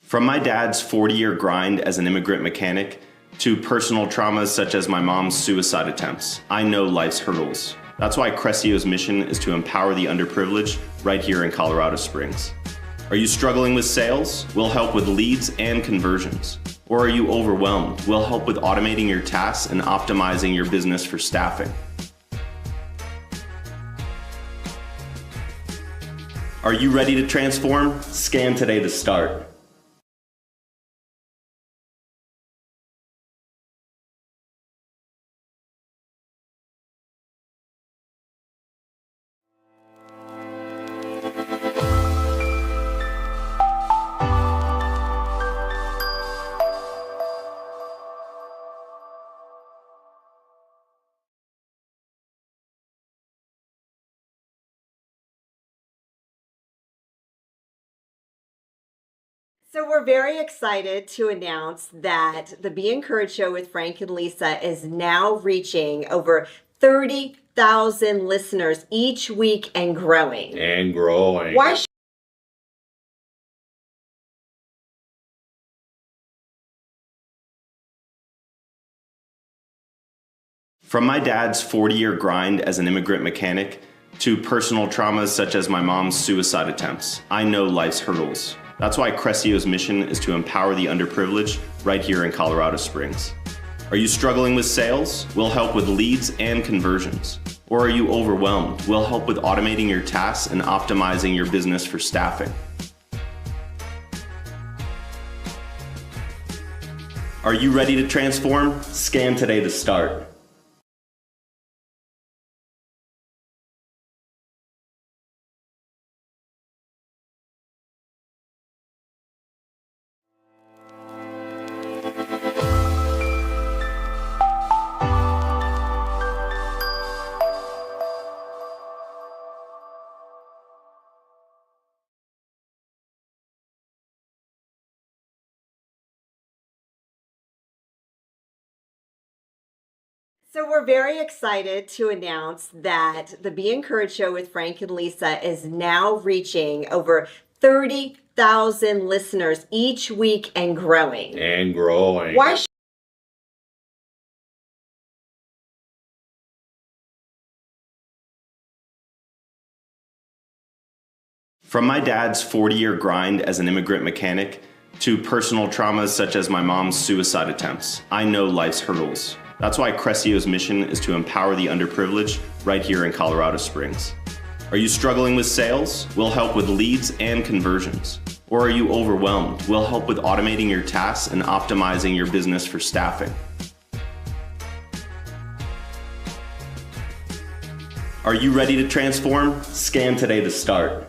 From my dad's 40-year grind as an immigrant mechanic to personal traumas such as my mom's suicide attempts, I know life's hurdles. That's why Crescio's mission is to empower the underprivileged right here in Colorado Springs. Are you struggling with sales? We'll help with leads and conversions. Or are you overwhelmed? We'll help with automating your tasks and optimizing your business for staffing. Are you ready to transform? Scan today to start. So we're very excited to announce that the Be Encouraged show with Frank and Lisa is now reaching over 30,000 listeners each week and growing. And growing. Why From my dad's 40-year grind as an immigrant mechanic to personal traumas such as my mom's suicide attempts, I know life's hurdles. That's why Crescio's mission is to empower the underprivileged right here in Colorado Springs. Are you struggling with sales? We'll help with leads and conversions. Or are you overwhelmed? We'll help with automating your tasks and optimizing your business for staffing. Are you ready to transform? Scan today to start. So we're very excited to announce that the Be Encouraged show with Frank and Lisa is now reaching over 30,000 listeners each week and growing. And growing. Why From my dad's 40-year grind as an immigrant mechanic to personal traumas such as my mom's suicide attempts, I know life's hurdles. That's why Crescio's mission is to empower the underprivileged right here in Colorado Springs. Are you struggling with sales? We'll help with leads and conversions. Or are you overwhelmed? We'll help with automating your tasks and optimizing your business for staffing. Are you ready to transform? Scan today to start.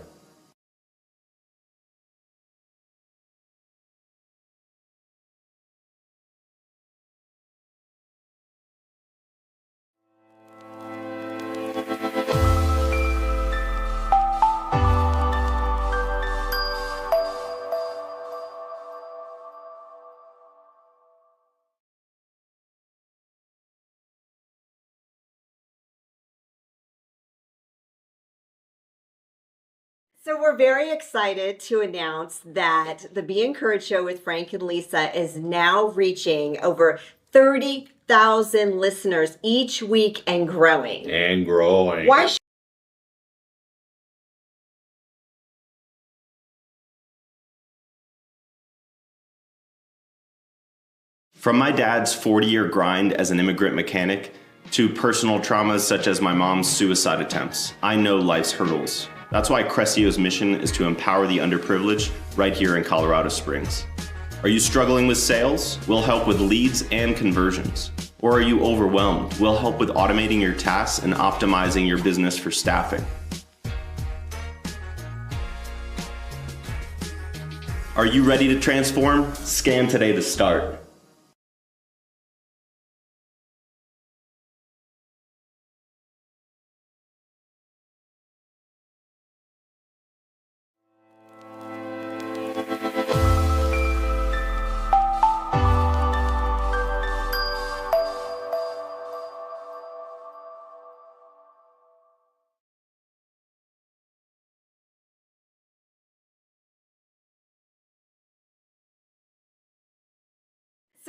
So we're very excited to announce that the Be Encouraged show with Frank and Lisa is now reaching over 30,000 listeners each week and growing. And growing. Why From my dad's 40-year grind as an immigrant mechanic to personal traumas such as my mom's suicide attempts. I know life's hurdles. That's why Crescio's mission is to empower the underprivileged right here in Colorado Springs. Are you struggling with sales? We'll help with leads and conversions. Or are you overwhelmed? We'll help with automating your tasks and optimizing your business for staffing. Are you ready to transform? Scan today to start.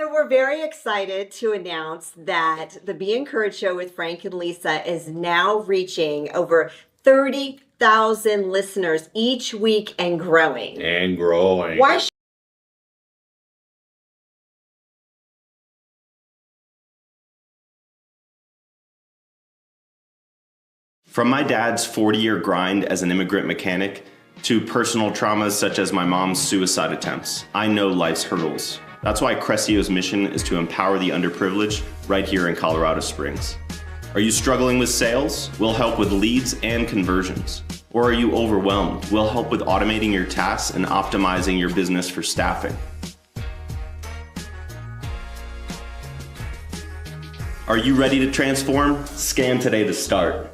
So we're very excited to announce that the Be Encouraged Show with Frank and Lisa is now reaching over 30,000 listeners each week and growing. And growing. Why From my dad's 40-year grind as an immigrant mechanic to personal traumas such as my mom's suicide attempts, I know life's hurdles. That's why Crescio's mission is to empower the underprivileged right here in Colorado Springs. Are you struggling with sales? We'll help with leads and conversions. Or are you overwhelmed? We'll help with automating your tasks and optimizing your business for staffing. Are you ready to transform? Scan today to start.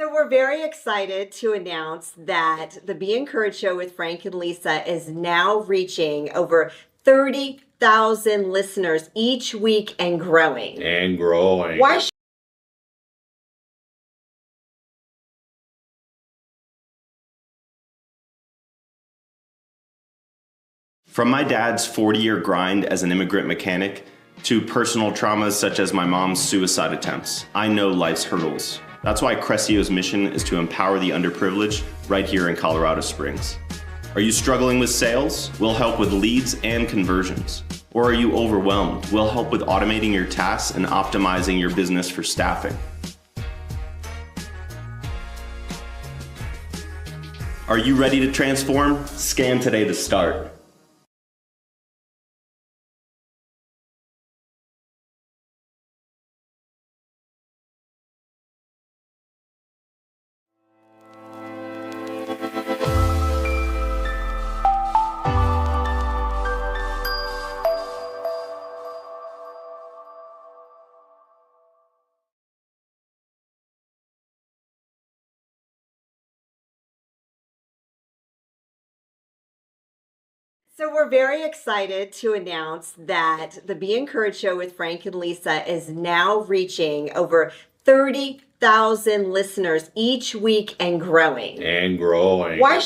So we're very excited to announce that the Be Encouraged Show with Frank and Lisa is now reaching over 30,000 listeners each week and growing. And growing. Why From my dad's 40-year grind as an immigrant mechanic to personal traumas such as my mom's suicide attempts, I know life's hurdles. That's why Crescio's mission is to empower the underprivileged right here in Colorado Springs. Are you struggling with sales? We'll help with leads and conversions. Or are you overwhelmed? We'll help with automating your tasks and optimizing your business for staffing. Are you ready to transform? Scan today to start. So we're very excited to announce that the Be Encouraged Show with Frank and Lisa is now reaching over 30,000 listeners each week and growing. And growing. Why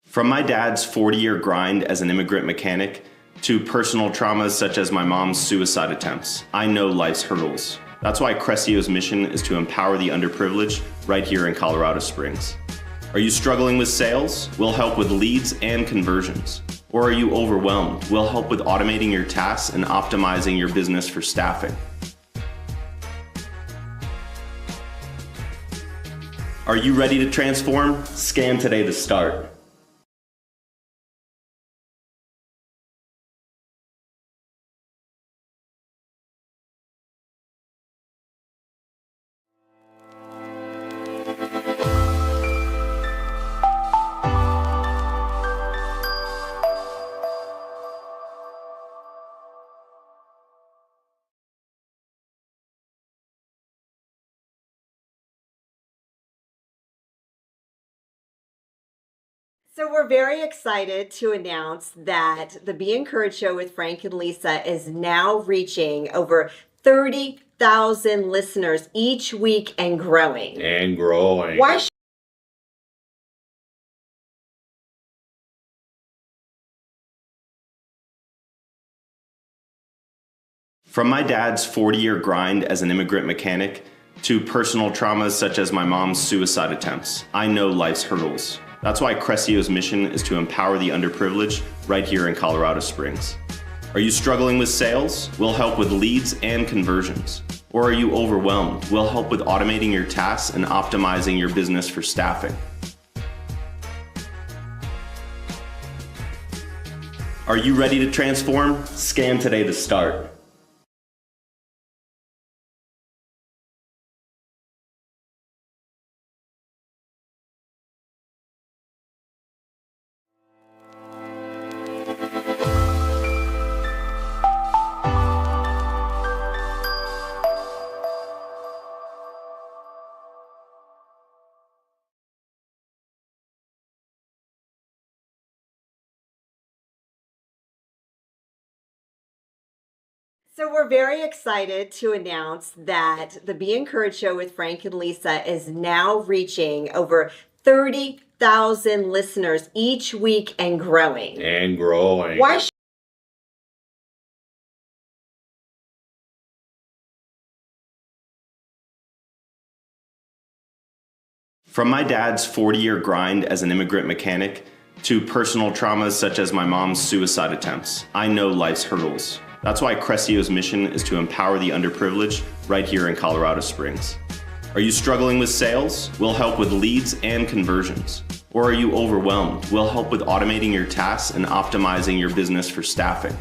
From my dad's 40-year grind as an immigrant mechanic to personal traumas such as my mom's suicide attempts, I know life's hurdles. That's why Crescio's mission is to empower the underprivileged right here in Colorado Springs. Are you struggling with sales? We'll help with leads and conversions. Or are you overwhelmed? We'll help with automating your tasks and optimizing your business for staffing. Are you ready to transform? Scan today to start. So we're very excited to announce that the Be Encouraged show with Frank and Lisa is now reaching over 30,000 listeners each week and growing. And growing. Why From my dad's 40-year grind as an immigrant mechanic to personal traumas such as my mom's suicide attempts, I know life's hurdles. That's why Crescio's mission is to empower the underprivileged right here in Colorado Springs. Are you struggling with sales? We'll help with leads and conversions. Or are you overwhelmed? We'll help with automating your tasks and optimizing your business for staffing. Are you ready to transform? Scan today to start. So we're very excited to announce that the Be Encouraged show with Frank and Lisa is now reaching over 30,000 listeners each week and growing. And growing. Why From my dad's 40-year grind as an immigrant mechanic to personal traumas such as my mom's suicide attempts, I know life's hurdles. That's why Crescio's mission is to empower the underprivileged right here in Colorado Springs. Are you struggling with sales? We'll help with leads and conversions. Or are you overwhelmed? We'll help with automating your tasks and optimizing your business for staffing.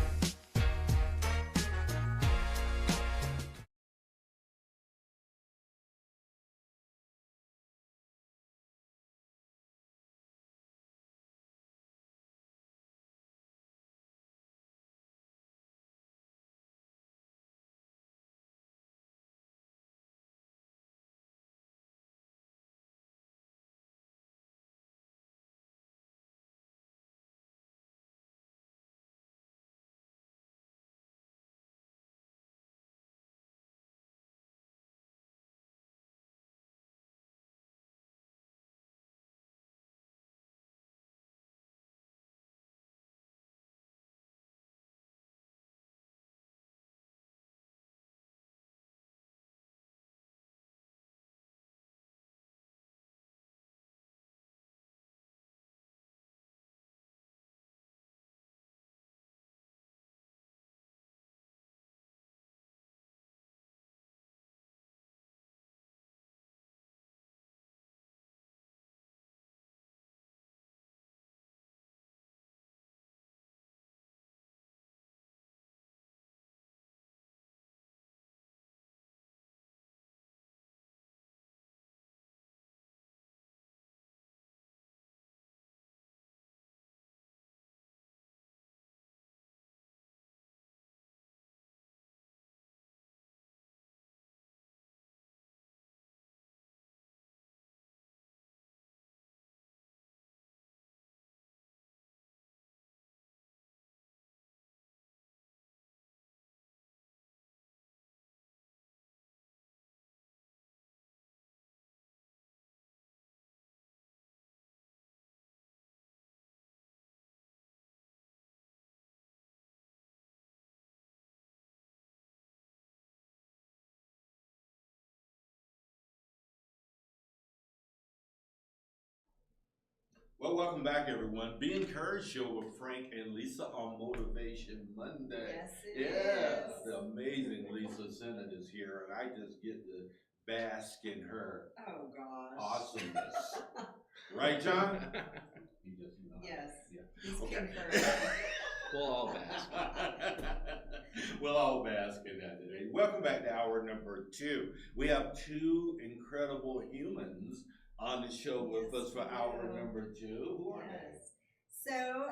Well, welcome back, everyone. Be Encouraged show with Frank and Lisa on Motivation Monday. Yes, it is. The amazing Lisa Sennett is here, and I just get to bask in her Oh gosh. awesomeness. Right, John? You just, Yes. Yeah. He's Okay. concurring. We'll all bask. We'll all bask in that today. Welcome back to hour number 2. We have 2 incredible humans on the show with Yes, us for we hour do. number 2. Who are they? Yes. So,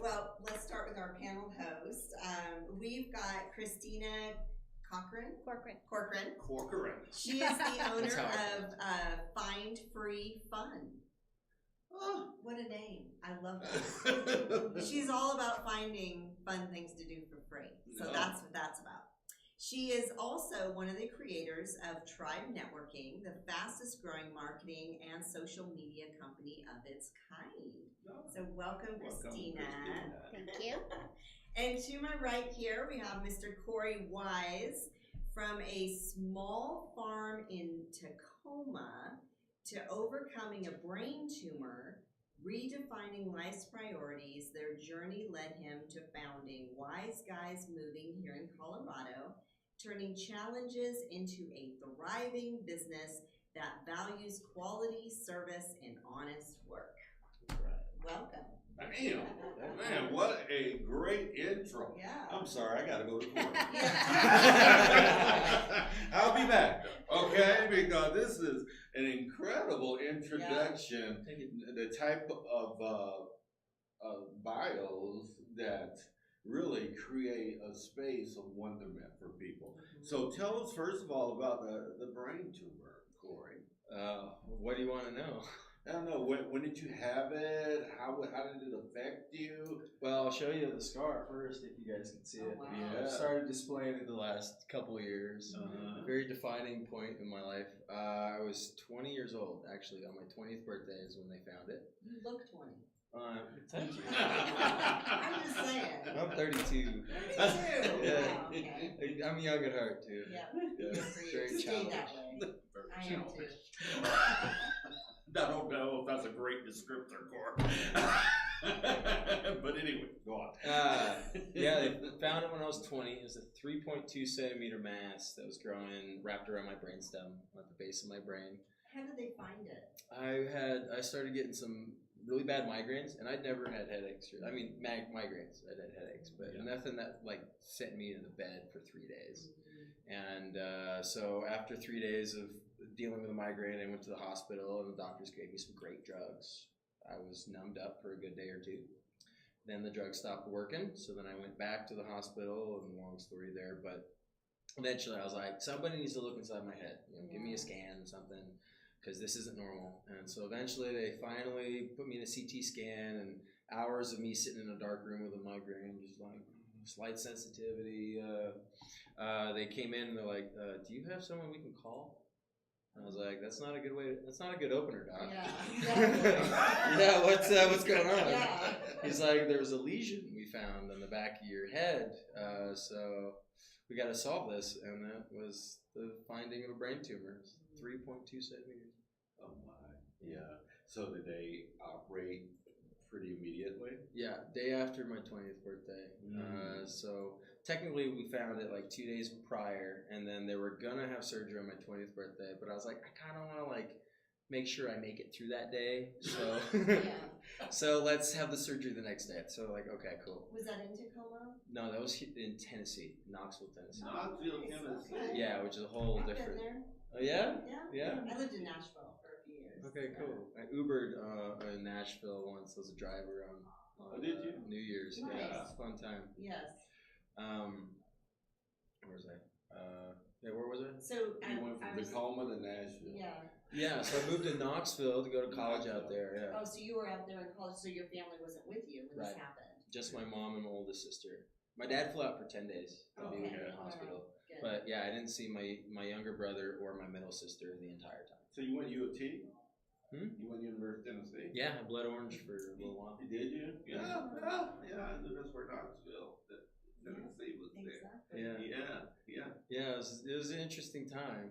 well, let's start with our panel host. We've got Kristina Corcoran. Corcoran. She is the owner how I of Find Free Fun. Oh. What a name. I love that. She's all about finding fun things to do for free. So Yeah. that's what that's about. She is also one of the creators of Tribe Networking, the fastest growing marketing and social media company of its kind. So welcome, Kristina. Thank you. And to my right here, we have Mr. Cory Wise from a small farm in Tacoma to overcoming a brain tumor, redefining life's priorities. Their journey led him to founding WiseGuys Moving here in Colorado, turning challenges into a thriving business that values quality service and honest work. Welcome. Damn, man, what a great intro. Yeah. I'm sorry, I gotta go to court. Yeah. I'll be back, okay? Because this is an incredible introduction. The type of bios that really create a space of wonderment for people. So tell us first of all about the brain tumor, Cory. What do you want to know? I don't know, when did you have it? How did it affect you? Well, I'll show you the scar first if you guys can see it. Oh, wow. Yeah. I've started displaying it the last couple of years. Uh-huh. A very defining point in my life. I was 20 years old, actually. On my 20th birthday is when they found it. You look 20. Thank you. I'm just saying. I'm 32. 32. Yeah. Wow, okay. I'm young at heart, too. Yeah. Yeah. Good for you. Very Stay childish. that way. I am too. I don't know if that's a great descriptor, Corey. But anyway, go on. Yeah, they found it when I was 20. It was a 3.2 centimeter mass that was growing wrapped around my brainstem at the base of my brain. How did they find it? I started getting some really bad migraines, and I'd never had headaches. Migraines. I'd had headaches, but nothing that like sent me to the bed for 3 days. And so after 3 days of dealing with a migraine, I went to the hospital, and the doctors gave me some great drugs. I was numbed up for a good day or two. Then the drugs stopped working, so then I went back to the hospital, and long story there, but eventually I was like, somebody needs to look inside my head. Give me a scan or something, because this isn't normal. And so eventually they finally put me in a CT scan, and hours of me sitting in a dark room with a migraine, just like slight sensitivity. They came in and they're like, do you have someone we can call? And I was like, that's not a good opener, doc. Yeah. Yeah, what's going on? Yeah. He's like, there was a lesion we found on the back of your head, so we got to solve this. And that was the finding of a brain tumor, 3.2 centimeters. Oh my, yeah. So did they operate pretty immediately? Yeah, day after my 20th birthday. So technically we found it like 2 days prior, and then they were gonna have surgery on my 20th birthday, but I was like, I kind of want to like make sure I make it through that day. So so let's have the surgery the next day. So like, okay, cool. Was that in Tacoma? No, that was in Tennessee, Knoxville, Tennessee. Knoxville, Tennessee. Okay. Yeah, which is a whole I've different. been there. Oh yeah? Yeah. Yeah. I lived in Nashville for a few years. Okay, cool. I Ubered in Nashville once as a driver on did you? New Year's. Nice. Yeah, it's a fun time. Yes. Where was I? Where was I? So You went from Tacoma to Nashville. Yeah. Yeah, so I moved to Knoxville to go to college out there. Yeah, Oh, so you were out there in college, so your family wasn't with you when this Right. happened. just my mom and my oldest sister. My dad flew out for 10 days to be with me in the hospital. Good. But yeah, I didn't see my younger brother or my middle sister the entire time. So you went U of T? Hmm? You went to University of Tennessee? Yeah, I bled orange for a little while. Did you? Yeah. Yeah, I knew that's where Knoxville, Tennessee was there. Exactly. Yeah. Yeah. Yeah, it was an interesting time.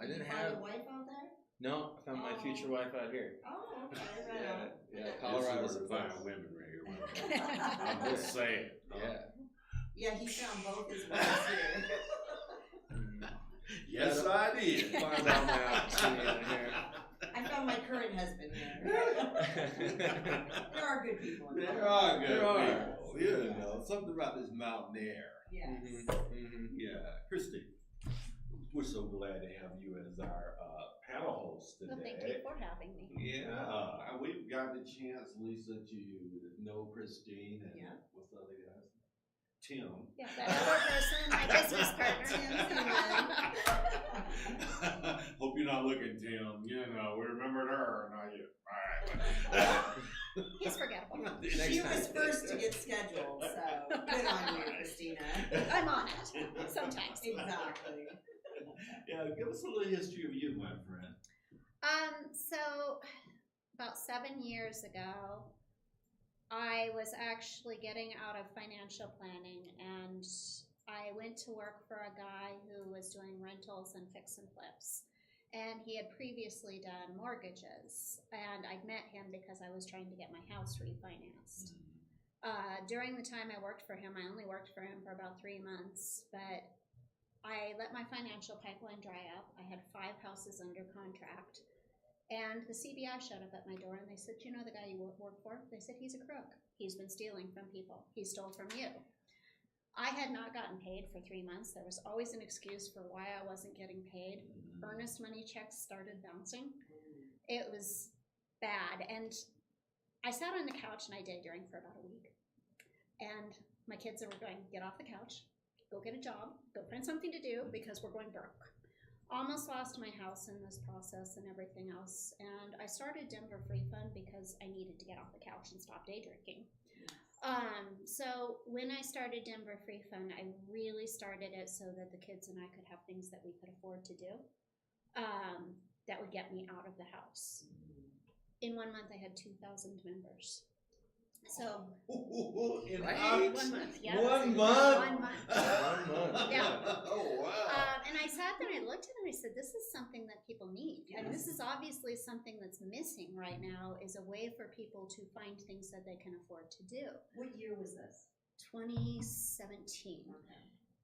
I Did didn't you find have a wife out there? no. I found my future wife out here. Oh, okay. Right Yeah, on. yeah. Colorado's This is a where we place. find women right here. I'm just saying. Yeah. Yeah, he found both his wives here. Yes, I did. Find out my opportunity in here. I found my current husband here. There are good people in There there. are good There are. people. You know, something about this mountain air. Yes. Yeah. Christy, we're so glad to have you as our panel host today. Well, thank you for having me. Yeah, we've got the chance, Lisa, to know Christine and Yeah. what's the other guys? Tim. Yeah, that other person, my business partner. Hope you're not looking, Tim. You know, we remembered her, not you. All right. He's forgettable. She was first to get scheduled, so good on you, Kristina. I'm on it, sometimes. Exactly. Yeah, give us a little history of you, my friend. So about 7 years ago, I was actually getting out of financial planning, and I went to work for a guy who was doing rentals and fix and flips. And he had previously done mortgages, and I'd met him because I was trying to get my house refinanced. During the time I worked for him, I only worked for him for about 3 months, but I let my financial pipeline dry up. I had 5 houses under contract, and the CBI showed up at my door, and they said, "You know the guy you work for?" They said, "He's a crook. He's been stealing from people. He stole from you." I had not gotten paid for 3 months. There was always an excuse for why I wasn't getting paid. Earnest money checks started bouncing. It was bad, and I sat on the couch and I daydreamed for about a week. And my kids were going, "Get off the couch, go get a job, go find something to do because we're going broke." Almost lost my house in this process and everything else. And I started Denver Free Fund because I needed to get off the couch and stop day drinking. So when I started Denver Free Fund, I really started it so that the kids and I could have things that we could afford to do that would get me out of the house. In 1 month, I had 2,000 members. So In Right? 1 month, yeah. 1 month? 1 month. 1 month. Yeah. Oh, wow. And I sat there and I looked at it and I said, this is something that people need. And this is obviously something that's missing right now, is a way for people to find things that they can afford to do. What year was this? 2017. Okay.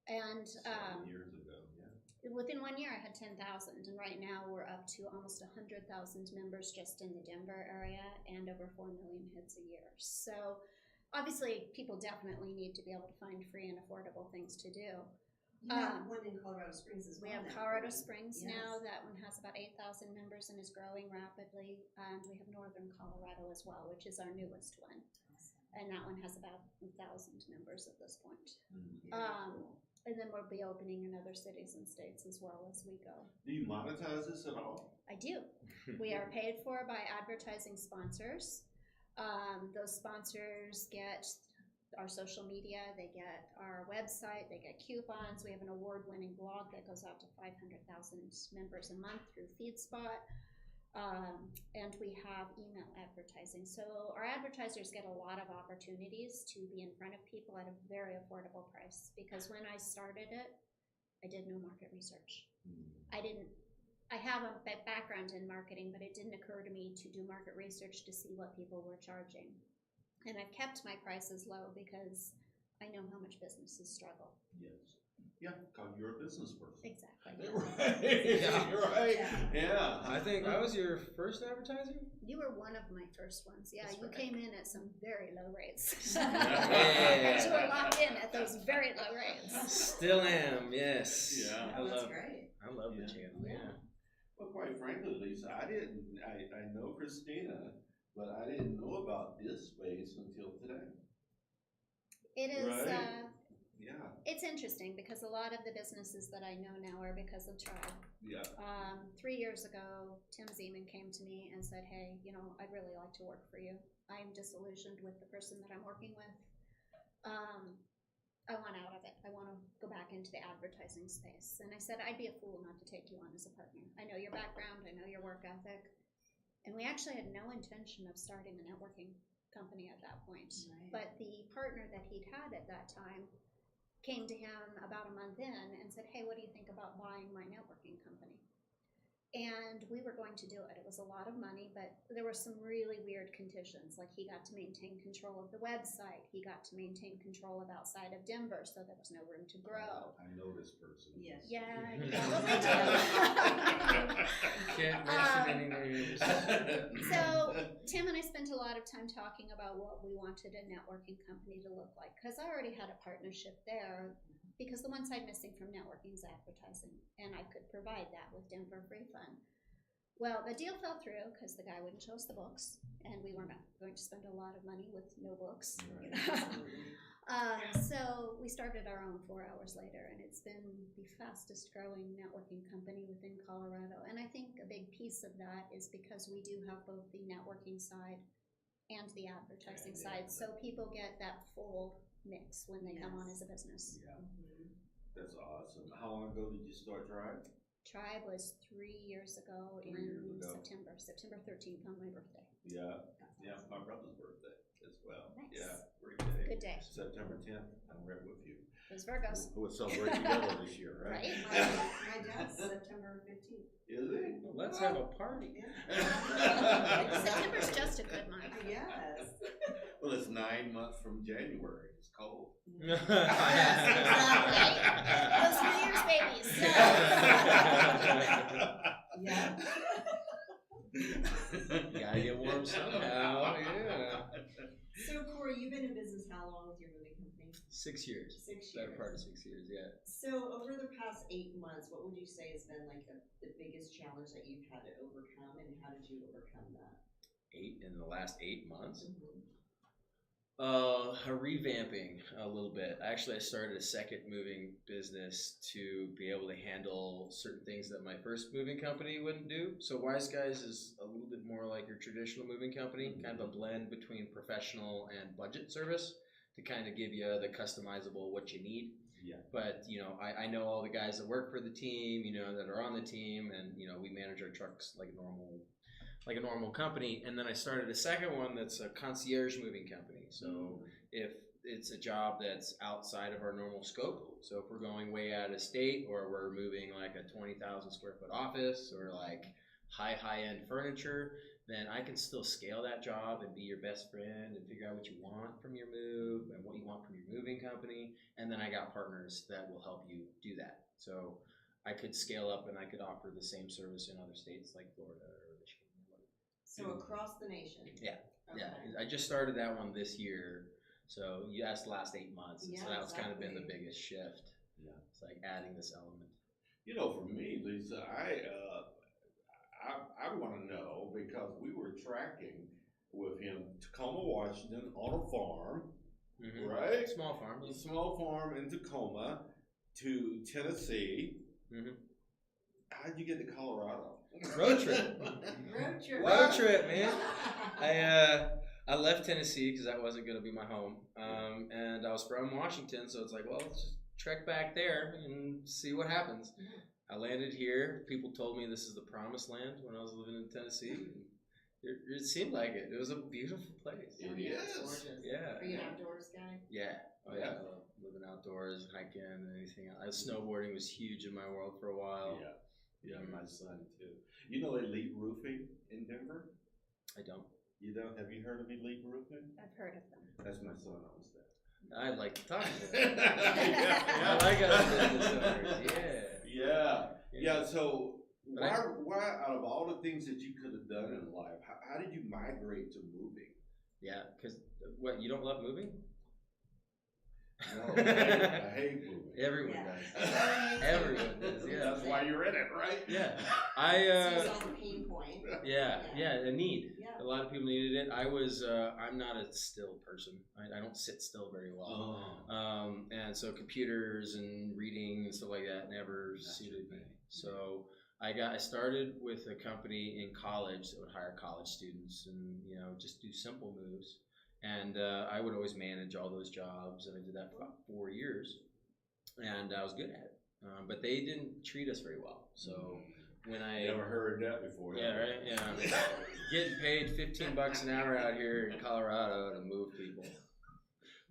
And 7 years ago, yeah. within 1 year I had 10,000, and right now we're up to almost 100,000 members just in the Denver area and over 4 million hits a year. So obviously people definitely need to be able to find free and affordable things to do. You have one in Colorado Springs as well. We have now. Colorado Springs Yes. now. That one has about 8,000 members and is growing rapidly. And we have Northern Colorado as well, which is our newest one. And that one has about 1,000 members at this point. And then we'll be opening in other cities and states as well as we go. Do you monetize this at all? I do. We are paid for by advertising sponsors. Those sponsors get our social media, they get our website, they get coupons. We have an award-winning blog that goes out to 500,000 members a month through FeedSpot. And we have email advertising. So our advertisers get a lot of opportunities to be in front of people at a very affordable price. Because when I started it, I did no market research. I have a background in marketing, but it didn't occur to me to do market research to see what people were charging. And I've kept my prices low because I know how much businesses struggle. Yes. Yeah, because you're a business person. Exactly. Right. Yeah. You're right. Yeah. Yeah. I think I was your first advertiser. You were one of my first ones. Yeah, That's you right. came in at some very low rates. Yeah. You were locked in at those very low rates. Still am. Yes. Yeah. I That's love. great. I love the Yeah. channel. Yeah. Well, quite frankly, Lisa, I know Kristina, but I didn't know about this space until today. It is, Right. Yeah. it's interesting because a lot of the businesses that I know now are because of Tribe. Yeah. 3 years ago, Tim Zeman came to me and said, "Hey, you know, I'd really like to work for you. I'm disillusioned with the person that I'm working with. I want out of it. I want to go back into the advertising space." And I said, "I'd be a fool not to take you on as a partner. I know your background, I know your work ethic." And we actually had no intention of starting a networking company at that point. Right. But the partner that he'd had at that time came to him about a month in and said, "Hey, what do you think about buying my networking company?" And we were going to do it. It was a lot of money, but there were some really weird conditions. Like, he got to maintain control of the website. He got to maintain control of outside of Denver, so there was no room to grow. I know this person. Yes. Yeah, you probably do. Can't mention any names. So Tim and I spent a lot of time talking about what we wanted a networking company to look like, because I already had a partnership there, because the one side missing from networking is advertising, and I could provide that with Denver Free Fund. Well, the deal fell through because the guy wouldn't show us the books, and we were not going to spend a lot of money with no books. You know? So we started our own 4 hours later, and it's been the fastest growing networking company within Colorado. And I think a big piece of that is because we do have both the networking side and the advertising side, so people get that full mix when they come on as a business. Yeah, that's awesome. How long ago did you start Tribe? Tribe was 3 years ago 3 years in ago. September 13th on my birthday. Yeah, yeah, my brother's birthday as well. Nice. Yeah, great day. Good day. September 10th, I'm right with you. Those Virgos. We'll celebrate together this year, right? Right. My dad's September 15th. Is he? Well, let's have a party. September's just a good month. Yes. Well, it's 9 months from January. It's cold. Yes, exactly. Those New Year's babies. Yeah. Gotta get warm somehow. Yeah. So Cory, you've been in business how long with your moving company? 6 years. 6 Better years. part of 6 years, yeah. So over the past 8 months, what would you say has been like the biggest challenge that you've had to overcome, and how did you overcome that? 8 in the last 8 months. Mm-hmm. Revamping a little bit. Actually, I started a second moving business to be able to handle certain things that my first moving company wouldn't do. So WiseGuys is a little bit more like your traditional moving company, kind of a blend between professional and budget service to kind of give you the customizable what you need. Yeah. But, you know, I know all the guys that work for the team, you know, that are on the team, and, you know, we manage our trucks like a normal company. And then I started a second one that's a concierge moving company. So if it's a job that's outside of our normal scope, so if we're going way out of state, or we're moving like a 20,000 square foot office, or like high-end furniture, then I can still scale that job and be your best friend and figure out what you want from your move and what you want from your moving company. And then I got partners that will help you do that. So I could scale up and I could offer the same service in other states like Florida or Michigan. So across the nation. Yeah. Okay. Yeah, I just started that one this year. So you asked the last 8 months. Yeah, so that's kind of been the exactly. biggest shift. Yeah. It's like adding this element. You know, for me, Lisa, I want to know, because we were tracking with him Tacoma, Washington, on a farm, Mhm. right? Small farm. A small farm in Tacoma to Tennessee. Mhm. How'd you get to Colorado? Road trip. Road trip. Road trip, man. I left Tennessee because that wasn't going to be my home. And I was from Washington, so it's like, well, let's just trek back there and see what happens. I landed here. People told me this is the promised land when I was living in Tennessee. It seemed like it. It was a beautiful place. It Yeah, it's is. gorgeous. Yeah. Are you an outdoors guy? Yeah. Oh yeah. I love living outdoors, hiking, and anything else. Snowboarding was huge in my world for a while. Yeah, my son too. You know Elite Roofing in Denver? I don't. You don't? Have you heard of Elite Roofing? I've heard of them. That's my son owns that. I'd like to talk to them. I Yeah. like other business owners. Yeah. So But why out of all the things that you could have done in life, how did you migrate to moving? Yeah, because what, you don't love moving? No, I hate moving. Everyone Yeah. does. Everyone does. Yeah. That's why you're in it, right? Yeah. So you saw the pain point. Yeah, a need. Yeah. A lot of people needed it. I was, I'm not a still person. I don't sit still very well. Oh. And so computers and reading and stuff like that never suited me. So I started with a company in college that would hire college students and, you know, just do simple moves. And I would always manage all those jobs, and I did that for about 4 years, and I was good at it. But they didn't treat us very well. So when I Never heard that before. yeah, right. Yeah, getting paid $15 an hour out here in Colorado to move people.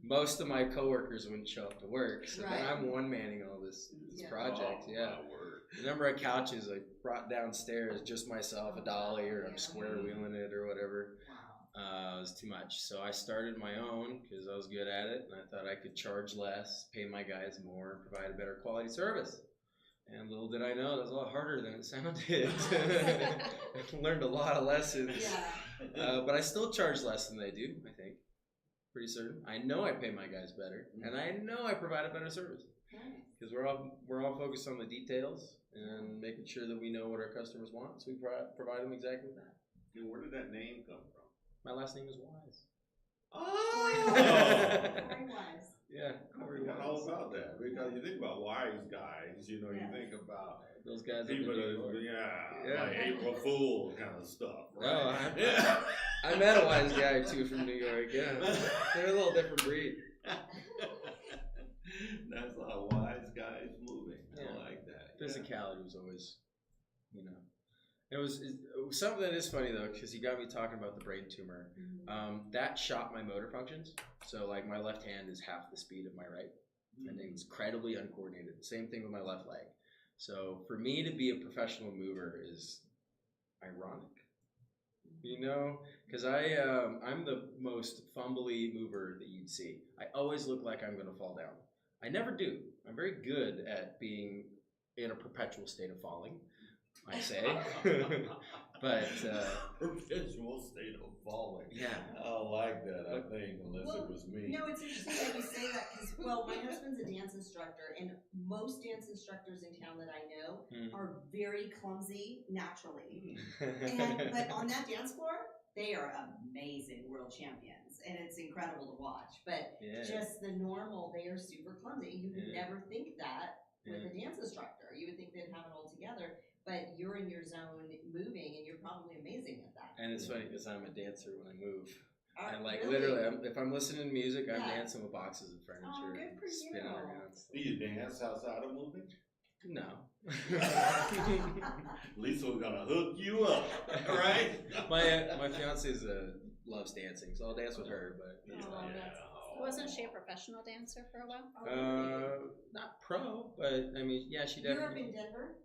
Most of my coworkers wouldn't show up to work, so then Right. I'm one manning all this Yeah. project. Oh, Yeah, my word. the number of couches I brought downstairs, just myself, a dolly, or I'm square wheeling it or whatever. Wow. It was too much. So I started my own because I was good at it, and I thought I could charge less, pay my guys more, and provide a better quality service. And little did I know, that was a lot harder than it sounded. I learned a lot of lessons. Yeah. But I still charge less than they do, I think. Pretty certain. I know I pay my guys better, and I know I provide a better service. Nice. Because we're all focused on the details and making sure that we know what our customers want, so we provide them exactly that. And where did that name come from? My last name is Wise. Oh! Cory Wise. Yeah. I forgot all about that because you think about wise guys, you know, you think about Those guys. people up in New that, York. yeah, Yeah. like April Fool kind of stuff, No, right? I- I met a wise guy or two from New York. Yeah, they're a little different breed. That's how wise guys moving. Yeah. I like that. Physicality was always, you know, it was something that is funny though, because you got me talking about the brain tumor. That shot my motor functions. So like my left hand is half the speed of my right, and it's incredibly uncoordinated. Same thing with my left leg. So for me to be a professional mover is ironic, you know, because I'm the most fumbly mover that you'd see. I always look like I'm gonna fall down. I never do. I'm very good at being in a perpetual state of falling, I say. But perpetual state of falling. yeah, I like that. I think unless it was me. No, it's interesting that you say that because, well, my husband's a dance instructor, and most dance instructors in town that I know are very clumsy naturally. But on that dance floor, they are amazing world champions, and it's incredible to watch. But just the normal, they are super clumsy. You would never think that with a dance instructor. You would think they'd have it all together. But you're in your zone moving, and you're probably amazing at that. and it's funny because I'm a dancer when I move. And like Really? literally, if I'm listening to music, I'm Yeah. dancing with boxes of furniture. Oh, good for and spinning you. around. Do you dance outside of moving? No. Lisa was gonna hook you up, right? my fiance loves dancing, so I'll dance with her. But it's not, Wasn't she a professional dancer for a while? not pro, but I mean, yeah, she You're up definitely. in Denver?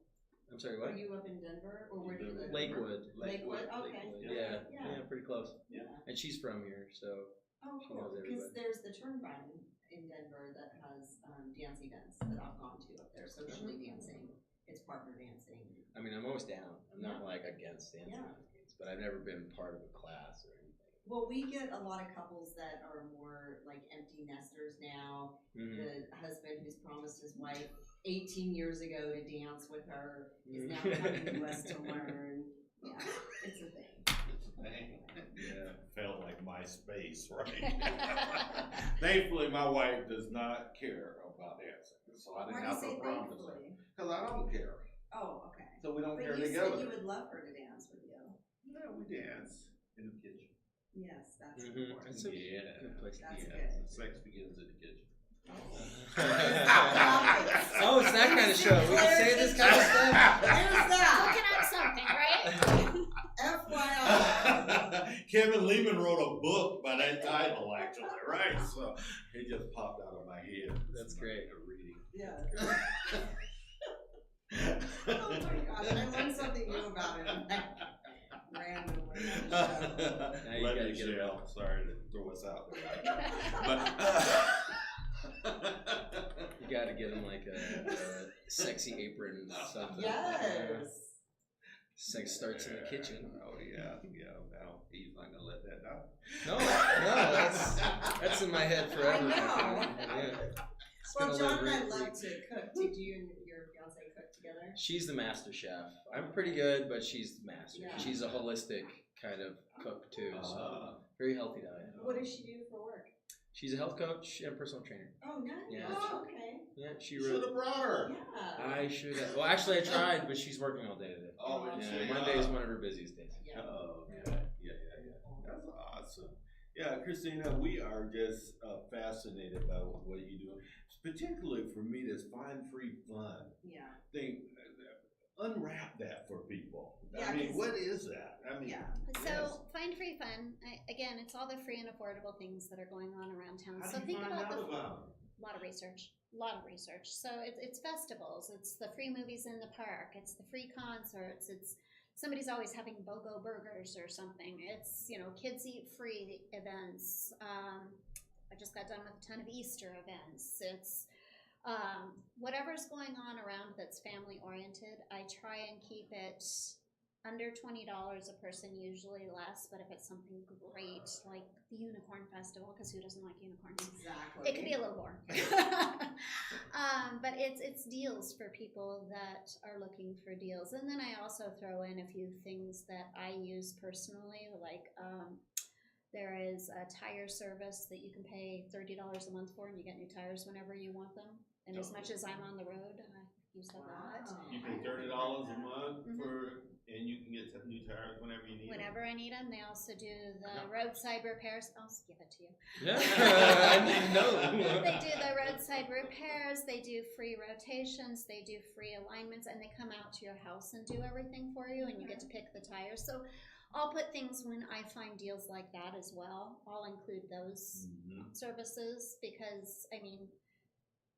I'm sorry, Were what? you up in Denver? Or where do you live? Lakewood. Lakewood, okay. Yeah, Yeah. yeah, pretty close. Yeah. And she's from here, so Oh, She cool. knows Because everybody. there's the Turnpike in Denver that has dance events that I've gone to up there, socially dancing. It's partner dancing. I mean, I'm always down. I'm not like against dancing, Yeah. but I've never been part of a class or anything. Well, we get a lot of couples that are more like empty nesters now. The husband who's promised his wife 18 years ago to dance with her is now coming to us to learn. Yeah, it's a thing. Yeah, felt like MySpace, right? Thankfully, my wife does not care about dancing, so I Why didn't do you have to say promise her. thankfully? Because I don't care, Oh, okay. so we don't But care you together. said you would love her to dance with you. Yeah, we dance in the kitchen. Yes, that's It's important. a Yeah. good place to That's be. good. Sex begins in the kitchen. Oh, it's that kind of show. We can say this kind of stuff. There's that. Looking up something, right? FYI. Kevin Lehman wrote a book by that title, actually, right? So it just popped out of my head. That's great. Reading. Yeah. Oh my gosh, I learned something new about him. Randomly. on the show. Now you Let gotta me get it share. out. Sorry to throw us out there. You gotta get him like a sexy apron or something. Yes. Sex starts in the kitchen. Oh yeah. Now he's not gonna let that down. No, that's in my head forever. I know. Yeah. It's Well, gonna John live and I rent-free. love to cook. Did you and your fiance cook together? She's the master chef. I'm pretty good, but she's the master. Yeah. She's a holistic kind of cook too, so very healthy diet. What does she do for work? She's a health coach and personal trainer. Oh, nice. Yeah. Oh, okay. Yeah, she Should really. have brought her. Yeah. I should have. Well, actually, I tried, but she's working all day today. Oh, Yeah, it's Yeah, Monday is one of her busiest days. Yeah. Oh, okay. Yeah. That's awesome. Yeah, Kristina, we are just fascinated by what you do. Particularly for me, this fine-free fun Yeah. thing. Unwrap that for people. Yeah, I mean, 'cause- what is that? I mean, Yeah. So find free fun. Again, it's all the free and affordable things that are going on around town. how So do you think find about out the about them? a lot of research. So it's festivals, it's the free movies in the park, it's the free concerts, it's somebody's always having BOGO burgers or something. It's, kids eat free events. I just got done with a ton of Easter events. It's whatever's going on around that's family oriented. I try and keep it under $20 a person, usually less, but if it's something great like the Unicorn Festival, because who doesn't like unicorns? Exactly. It could be a little more. But it's deals for people that are looking for deals. And then I also throw in a few things that I use personally, like There is a tire service that you can pay $30 a month for, and you get new tires whenever you want them. And as much as I'm on the road, I use that a lot. You pay $30 a month Mhm. and you can get new tires whenever you need them. Whenever I need them. They also do the roadside repairs. I'll give it to you. Yeah, I didn't know. They do the roadside repairs. They do free rotations. They do free alignments, and they come out to your house and do everything for you, and you get to pick the tires. So I'll put things when I find deals like that as well. I'll include those services because, I mean,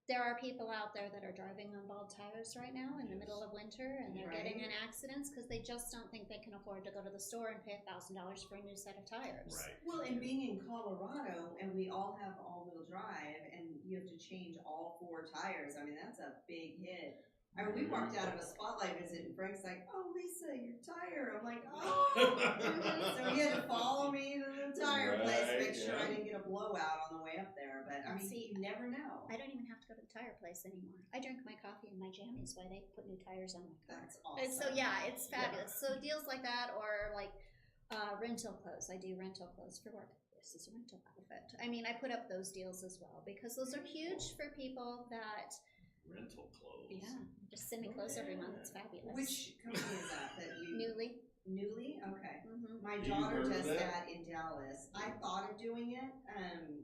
there are people out there that are driving on bald tires right now in the middle of winter, and they're getting in accidents because they just don't think they can afford to go to the store and pay $1,000 for a new set of tires. Right. Well, and being in Colorado, and we all have all-wheel drive, and you have to change all 4 tires. I mean, that's a big hit. I mean, we walked out of a spotlight visit, and Frank's like, "Oh, Lisa, your tire." I'm like, "Oh." So he had to follow me to the tire place, make sure I didn't get a blowout on the way up there. But I mean, you never know. I don't even have to go to the tire place anymore. I drink my coffee in my jammies while they put new tires on my car. That's awesome. And so yeah, it's fabulous. So deals like that, or like rental clothes. I do rental clothes for work. This is a rental outfit. I mean, I put up those deals as well because those are huge for people that rental clothes. Yeah, just send me clothes every month. It's fabulous. Which company is that you? Newly? Okay. My daughter does that in Dallas. I thought of doing it.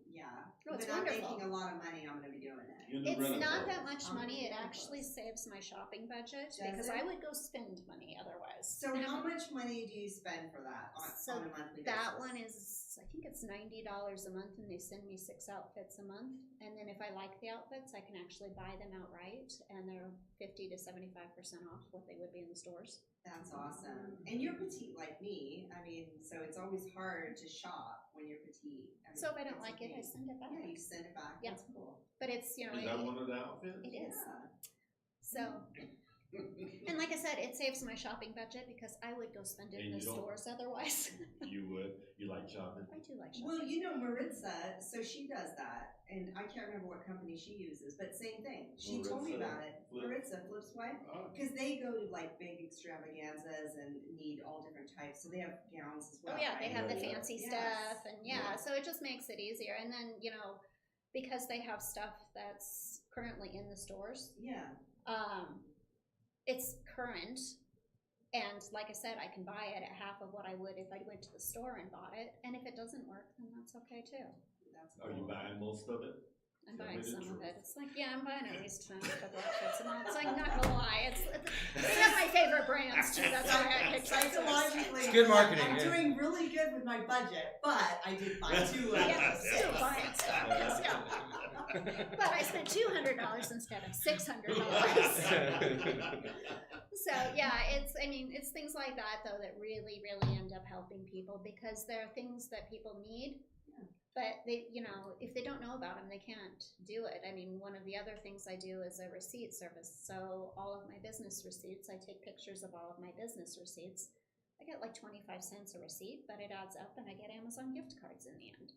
Yeah. Oh, it's when wonderful. I'm making a lot of money, I'm going to be doing it. It's not that much money. It actually saves my shopping budget because I would go spend money otherwise. So how much money do you spend for that on a monthly basis? That one is, I think it's $90 a month, and they send me 6 outfits a month. And then if I like the outfits, I can actually buy them outright, and they're 50 to 75% off what they would be in the stores. That's awesome. And you're petite like me. I mean, so it's always hard to shop when you're petite. I mean, so if I don't like it, I send it back. Yeah, you send it back. Yeah. That's cool. But it's, you know. Is that one of the outfits? It is. Yeah. So, and like I said, it saves my shopping budget because I would go spend it in the stores otherwise. You would? You like shopping? I do like shopping. Well, you know, Maritza, so she does that, and I can't remember what company she uses, but same thing. She told me about it. Maritza, Flip Swipe, because they go to like big extravaganzas and need all different types, so they have gowns as well. Oh yeah, right? they have the fancy stuff, and so it just makes it easier. And then, you know, because they have stuff that's currently in the stores. Yeah. It's current, and like I said, I can buy it at half of what I would if I went to the store and bought it. And if it doesn't work, then that's okay too. That's cool. Are you buying most of it? I'm buying some of it. It's like, yeah, I'm buying at least a couple outfits a month. So I'm not gonna lie, it's one of my favorite brands too. That's why I picked psychologically. It's good marketing. I'm doing really good with my budget, but I did buy 2 Yeah, still buying stuff. Yes, yeah. But I spent $200 instead of $600. So yeah, it's things like that though that really end up helping people because there are things that people need. But they, you know, if they don't know about them, they can't do it. I mean, one of the other things I do is a receipt service. So all of my business receipts, I take pictures of all of my business receipts. I get like 25 cents a receipt, but it adds up and I get Amazon gift cards in the end.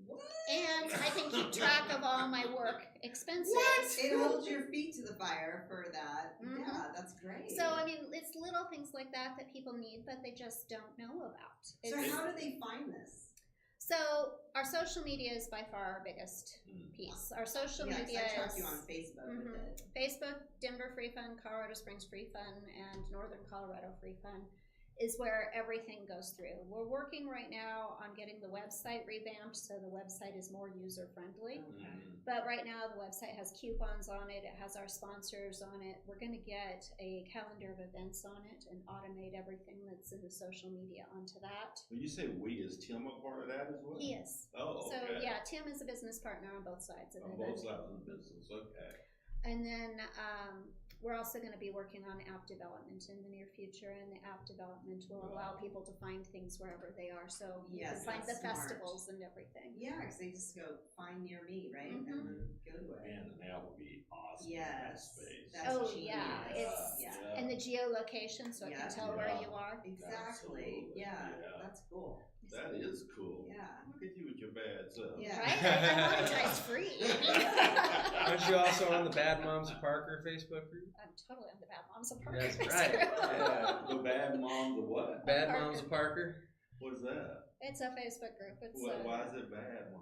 What? And I can keep track of all my work expenses. What? It holds your feet to the fire for that. Yeah, that's great. So, I mean, it's little things like that that people need, but they just don't know about. So how do they find this? So our social media is by far our biggest piece. Our social media I track is you on Facebook with it. Facebook, Denver Free Fun, Colorado Springs Free Fun, and Northern Colorado Free Fun is where everything goes through. We're working right now on getting the website revamped so the website is more user friendly. But right now the website has coupons on it, it has our sponsors on it. We're gonna get a calendar of events on it and automate everything that's in the social media onto that. When you say we, is Tim a part of that as well? He is. Oh, okay. So yeah, Tim is a business partner on both sides of it. On both sides of the business, okay. And then we're also going to be working on app development in the near future, and the app development will allow people to find things wherever they are. So you can find the festivals and everything. Yeah, because they just go find near me, right? And go to it. Man, and that would be awesome. Yes. Oh yeah, it's and the geolocation, so it can tell where you are. Exactly. Yeah, that's cool. That is cool. Yeah. Look at you with your bad self. Yeah. Right? I monetize free. Aren't you also on the Bad Moms of Parker Facebook group? I'm totally on the Bad Moms of Parker. That's right. Yeah. The Bad Moms of what? Bad Moms of Parker. What's that? It's a Facebook group. It's Why is it bad, Mom?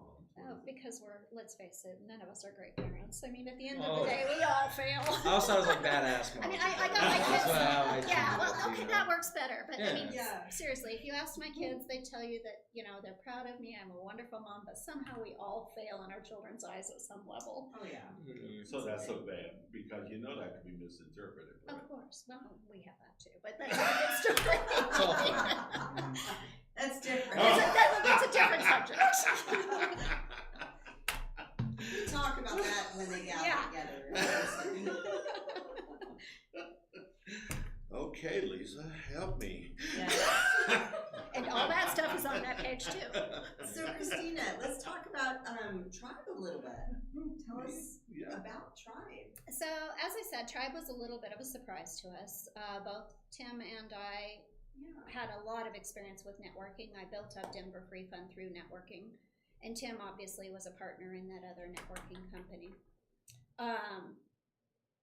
because let's face it, none of us are great parents. I mean, at the end of the day, we all fail. I also sounds like badass mom. I mean, I got my kids. Yeah, well, okay, that works better. But I mean, seriously, if you ask my kids, they tell you that, they're proud of me. I'm a wonderful mom, but somehow we all fail in our children's eyes at some level. Oh yeah. So that's so bad because that could be misinterpreted. Right? Of course. Well, we have that too, but that's a good story. It's all fun. That's different. That's a different subject. We talk about that when they gather together. Okay, Lisa, help me. Yeah. And all that stuff is on that page too. So Kristina, let's talk about Tribe a little bit. Tell us about Tribe. So as I said, Tribe was a little bit of a surprise to us. Both Tim and I had a lot of experience with networking. I built up Denver Free Fund through networking, and Tim obviously was a partner in that other networking company.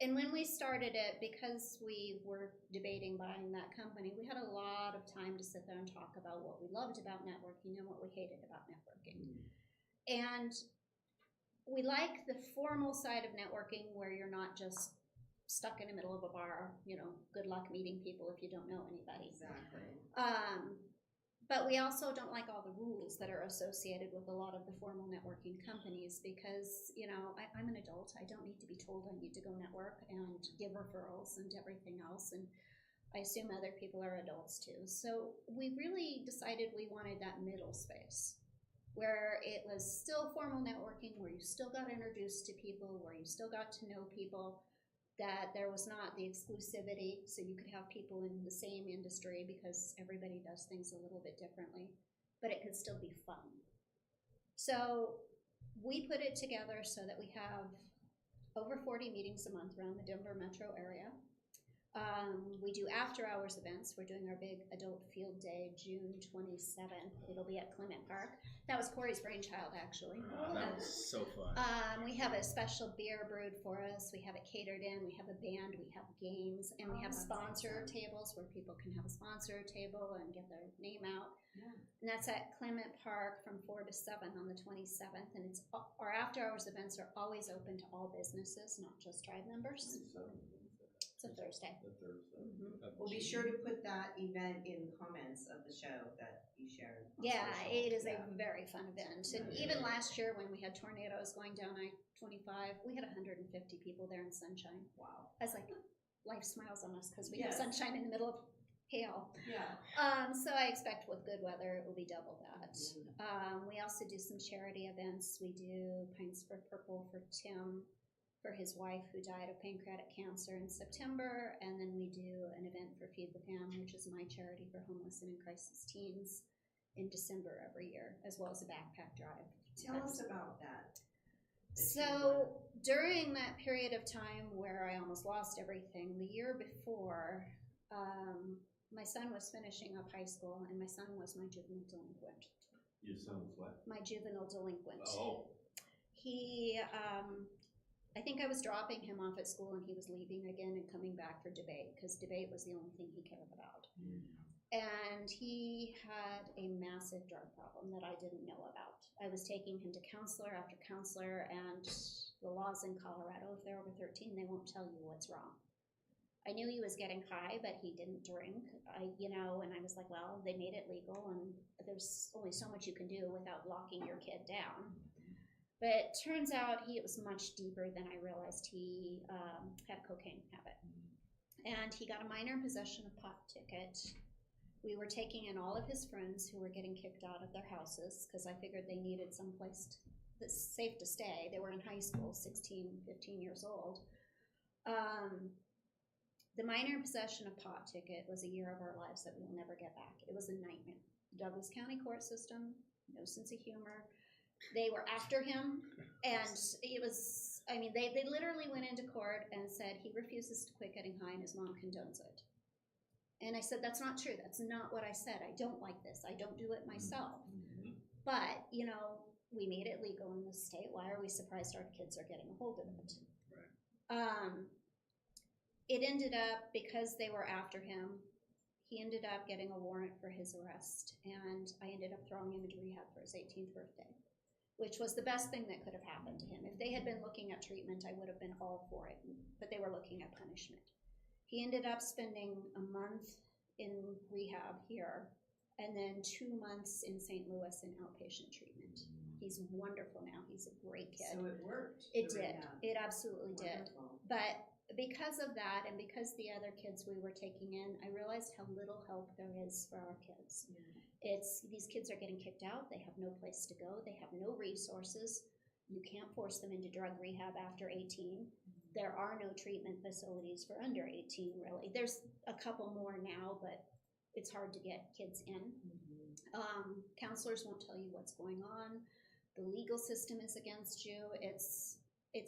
And when we started it, because we were debating buying that company, we had a lot of time to sit there and talk about what we loved about networking and what we hated about networking. And we like the formal side of networking where you're not just stuck in the middle of a bar, good luck meeting people if you don't know anybody. Exactly. But we also don't like all the rules that are associated with a lot of the formal networking companies because, I'm an adult. I don't need to be told I need to go network and give referrals and everything else. And I assume other people are adults too. So we really decided we wanted that middle space where it was still formal networking, where you still got introduced to people, where you still got to know people, that there was not the exclusivity, so you could have people in the same industry because everybody does things a little bit differently, but it could still be fun. So we put it together so that we have over 40 meetings a month around the Denver metro area. We do after-hours events. We're doing our big adult field day, June 27th. It'll be at Clement Park. That was Cory's brainchild, actually. That was so fun. We have a special beer brewed for us. We have it catered in. We have a band. We have games. And we have sponsor tables where people can have a sponsor table and get their name out. Yeah. And that's at Clement Park from 4 to 7 on the 27th. And our after-hours events are always open to all businesses, not just Tribe members. It's a Thursday. We'll be sure to put that event in comments of the show that you shared. Yeah, it is a very fun event. And even last year when we had tornadoes going down I-25, we had 150 people there in sunshine. Wow. I was like, life smiles on us because we have sunshine in the middle of hail. Yeah. So I expect with good weather it will be double that. We also do some charity events. We do Pints for Purple for Tim, for his wife who died of pancreatic cancer in September, and then we do an event for Feed the Fam, which is my charity for homeless and in crisis teens, in December every year, as well as a backpack drive. Tell us about that. So during that period of time where I almost lost everything, the year before, my son was finishing up high school, and my son was my juvenile delinquent. Your son was what? My juvenile delinquent. Oh. He, I think I was dropping him off at school and he was leaving again and coming back for debate because debate was the only thing he cared about. And he had a massive drug problem that I didn't know about. I was taking him to counselor after counselor, and the laws in Colorado, if they're over 13, they won't tell you what's wrong. I knew he was getting high, but he didn't drink. And I was like, well, they made it legal and there's only so much you can do without locking your kid down. But it turns out it was much deeper than I realized. He had a cocaine habit. And he got a minor in possession of pot ticket. We were taking in all of his friends who were getting kicked out of their houses because I figured they needed some place that's safe to stay. They were in high school, 16, 15 years old. The minor in possession of pot ticket was a year of our lives that we'll never get back. It was a nightmare. Douglas County court system, no sense of humor. They were after him, and it was, they literally went into court and said he refuses to quit getting high and his mom condones it. And I said, that's not true. That's not what I said. I don't like this. I don't do it myself. But, we made it legal in the state. Why are we surprised our kids are getting a hold of it? Right. It ended up, because they were after him, He ended up getting a warrant for his arrest, and I ended up throwing him into rehab for his 18th birthday, which was the best thing that could have happened to him. If they had been looking at treatment, I would have been all for it, but they were looking at punishment. He ended up spending a month in rehab here, and then 2 months in St. Louis in outpatient treatment. He's wonderful now. He's a great kid. So it worked. It the did. rehab. It absolutely did. Wonderful. But because of that, and because the other kids we were taking in, I realized how little help there is for our kids. It's, these kids are getting kicked out. They have no place to go. They have no resources. You can't force them into drug rehab after 18. There are no treatment facilities for under 18, really. There's a couple more now, but it's hard to get kids in. Counselors won't tell you what's going on. The legal system is against you. It's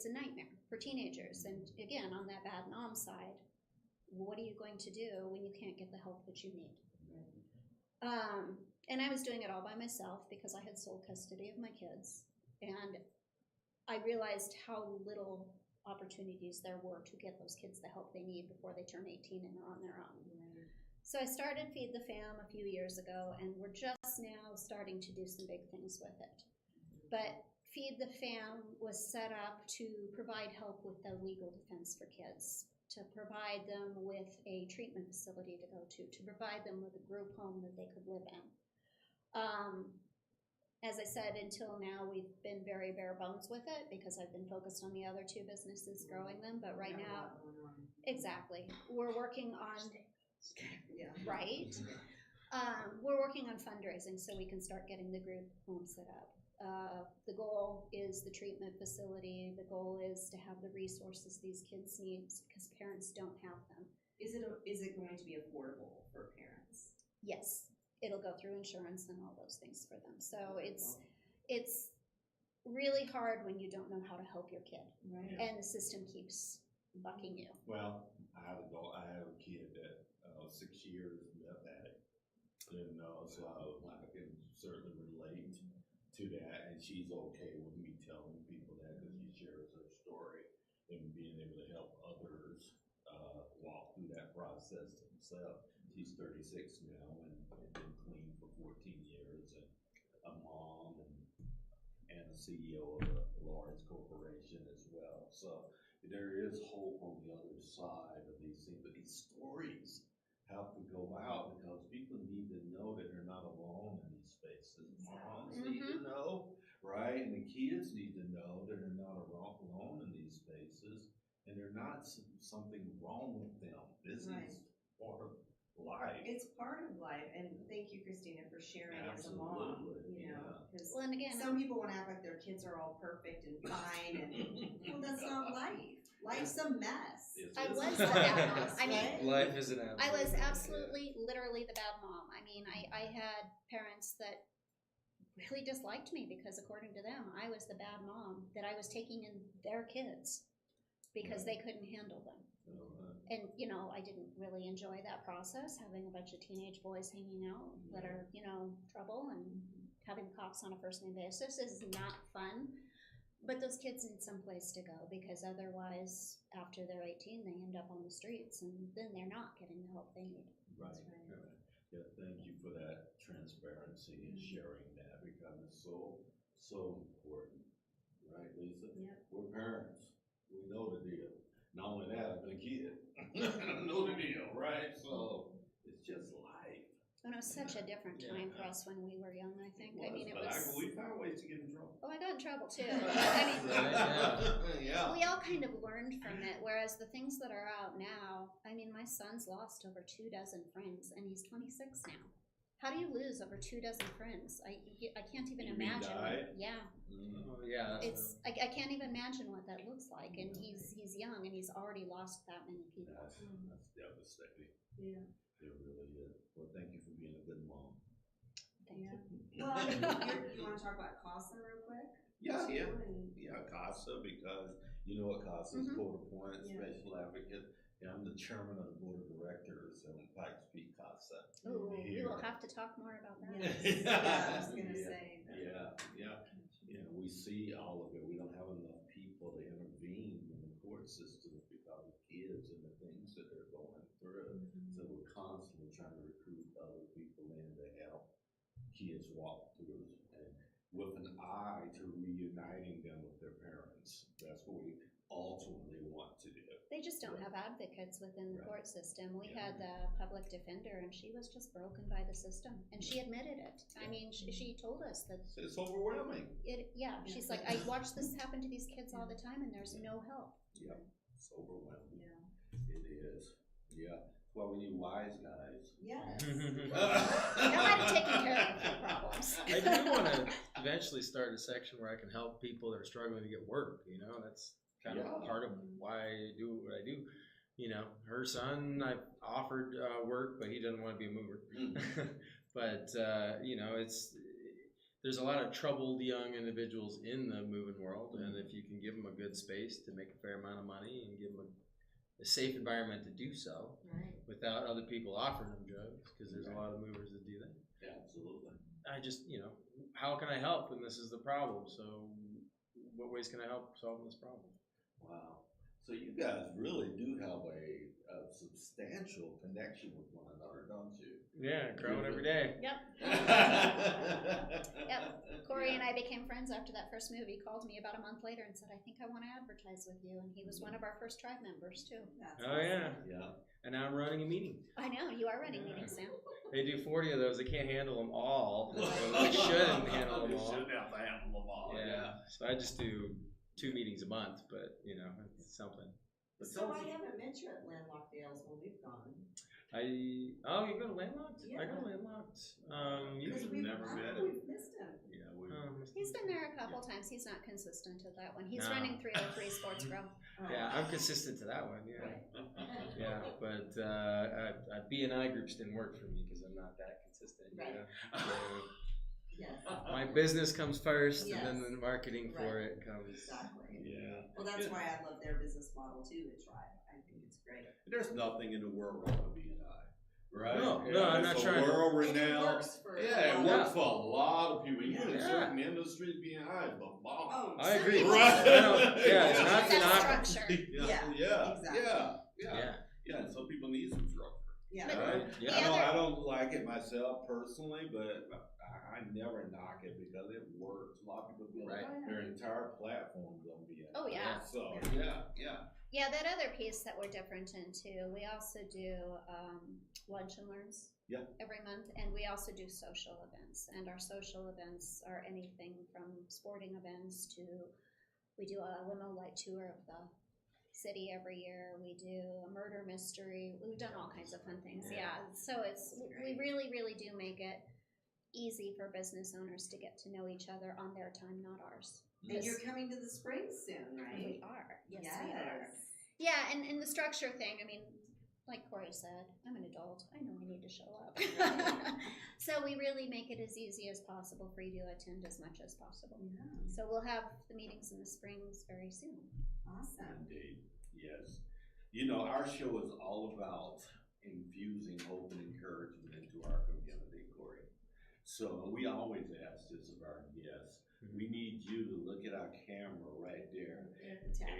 a nightmare for teenagers. And again, on that bad mom side, what are you going to do when you can't get the help that you need? And I was doing it all by myself because I had sole custody of my kids. And I realized how little opportunities there were to get those kids the help they need before they turn 18 and are on their own. So I started Feed the Fam a few years ago, and we're just now starting to do some big things with it. But Feed the Fam was set up to provide help with the legal defense for kids, to provide them with a treatment facility to go to provide them with a group home that they could live in. As I said, until now, we've been very bare bones with it because I've been focused on the other two businesses, growing them. But right now, exactly, we're working on, right? We're working on fundraising so we can start getting the group home set up. The goal is the treatment facility. The goal is to have the resources these kids need because parents don't have them. Is it going to be affordable for parents? Yes, it'll go through insurance and all those things for them. So it's really hard when you don't know how to help your kid, Right. and the system keeps bucking you. Well, I have a kid that 6 years meth addict, and so I can certainly relate to that, and she's okay with me telling people that because she shares her story and being able to help others walk through that process themselves. She's 36 now and been clean for 14 years, and a mom and a CEO of a large corporation as well. So there is hope on the other side of these things, but these stories have to go out because people need to know that they're not alone in these spaces. Moms need to know, right? And the kids need to know that they're not alone in these spaces, and they're not something wrong with them. This is part of life. It's part of life, and thank you, Kristina, for sharing as a mom. Absolutely, You know, because Well, and again, some people want to act like their kids are all perfect and fine, and well, that's not life. Life's a mess. I was the bad mom. I mean, Life is an I was absolutely, literally the bad mom. I mean, I had parents that really disliked me because according to them, I was the bad mom, that I was taking in their kids because they couldn't handle them. And, you know, I didn't really enjoy that process, having a bunch of teenage boys hanging out that are, you know, trouble, and having cops on a first name basis is not fun. But those kids need some place to go because otherwise, after they're 18, they end up on the streets, and then they're not getting the help they need. Right. Yeah, thank you for that transparency and sharing that because it's so important. Right, Lisa? Yep. We're parents. We know the deal. Not only that, I've been a kid. I know the deal, right? So it's just life. And it was such a different time for us when we were young, I think. I mean, it But was. we found ways to get in trouble. Oh, I got in trouble too. I mean, Yeah. we all kind of learned from it, whereas the things that are out now, I mean, my son's lost over 24 friends, and he's 26 now. How do you lose over 24 friends? I can't even You mean imagine. died? Yeah, Oh, yeah. it's I can't even imagine what that looks like, and he's young and he's already lost that many people. That's devastating. Yeah. It really is. Well, thank you for being a good mom. Thank you. Well, I mean, you want to talk about CASA real quick? Yeah, too, yeah. and- Yeah, CASA, because you know what CASA is, Mhm. Court Appointed Yeah. Special Advocate. And I'm the chairman of the board of directors of Pikes Peak CASA. Ooh, we Here. will have to talk more about that. Yes. Yeah, I was gonna Yeah. say that. Yeah. You know, we see all of it. We don't have enough people to intervene in the court systems because of kids and the things that they're going through. So we're constantly trying to ultimately want to do. They just don't have advocates within the court system. We had the public defender, and she was just broken by the system, and she admitted it. I mean, she told us that It's overwhelming. she's like, I watch this happen to these kids all the time, and there's no help. Yep, it's overwhelming. Yeah, it is. Yeah, well, we need wise guys. Yes. Know how to take care of their problems. I do want to eventually start a section where I can help people that are struggling to get work. You know, that's kind of part of why I do what I do. You know, her son, I offered work, but he doesn't want to be a mover. But you know, there's a lot of troubled young individuals in the moving world, and if you can give them a good space to make a fair amount of money and give them a safe environment to do so, without other people offering them drugs, because there's a lot of movers that do that. Yeah, absolutely. I just, you know, how can I help? And this is the problem. So what ways can I help solve this problem? Wow. So you guys really do have a substantial connection with one another, don't you? Yeah, growing every day. Yep. Cory and I became friends after that first move. He called me about a month later and said, I think I want to advertise with you. And he was one of our first tribe members, too. Yeah. Yeah. And now I'm running a meeting. I know. You are running meetings now. They do 40 of those. They can't handle them all. They shouldn't handle them all. Shouldn't have to handle them all. Yeah. So I just do 2 meetings a month, but, you know, it's something. So I haven't met you at Landlocked Dales when we've gone. You go to Landlocked? I go to Landlocked. Because we've never met him. We've missed him. Yeah, He's been there a couple times. He's not consistent to that one. He's running 303 Sports Grow. Yeah, I'm consistent to that one. Yeah, yeah. But B&I groups didn't work for me because I'm not that consistent. Right. You know? Yes. My business comes first, Yes. and then the marketing for Right. it comes. Exactly. Yeah. Well, that's why I love their business model too, the tribe. I think it's great. There's nothing in the world wrong with B&I, right? No, I'm not trying to- World And it renowned. works for Yeah, it a works lot. for a lot of people. Even in Yeah. certain industries, B&I is the bomb. Oh, I some agree. people- Right. Yeah, it's not to That knock. structure. Yeah, exactly. yeah. And some people need some structure. Yeah. But- Right? Yeah. I don't like it myself personally, but I never knock it because it works. A lot of people build Right. their entire platforms on B&I. Oh, yeah. So yeah. Yeah, that other piece that we're different in too, we also do lunch and learns every month, and we also do social events. And our social events are anything from sporting events to, we do a limo light tour of the city every year. We do a murder mystery. We've done all kinds of fun things. Yeah, so we really, really do make it easy for business owners to get to know each other on their time, not ours. And you're coming to the spring soon, right? We are. Yes, we are. Yeah, and the structure thing, I mean, like Cory said, I'm an adult. I know I need to show up. So we really make it as easy as possible for you to attend as much as possible. Yeah. So we'll have the meetings in the springs very soon. Awesome. Indeed, yes. You know, our show is all about infusing hope and encouragement into our community, Cory. So we always ask this of our guests. We need you to look at our camera right there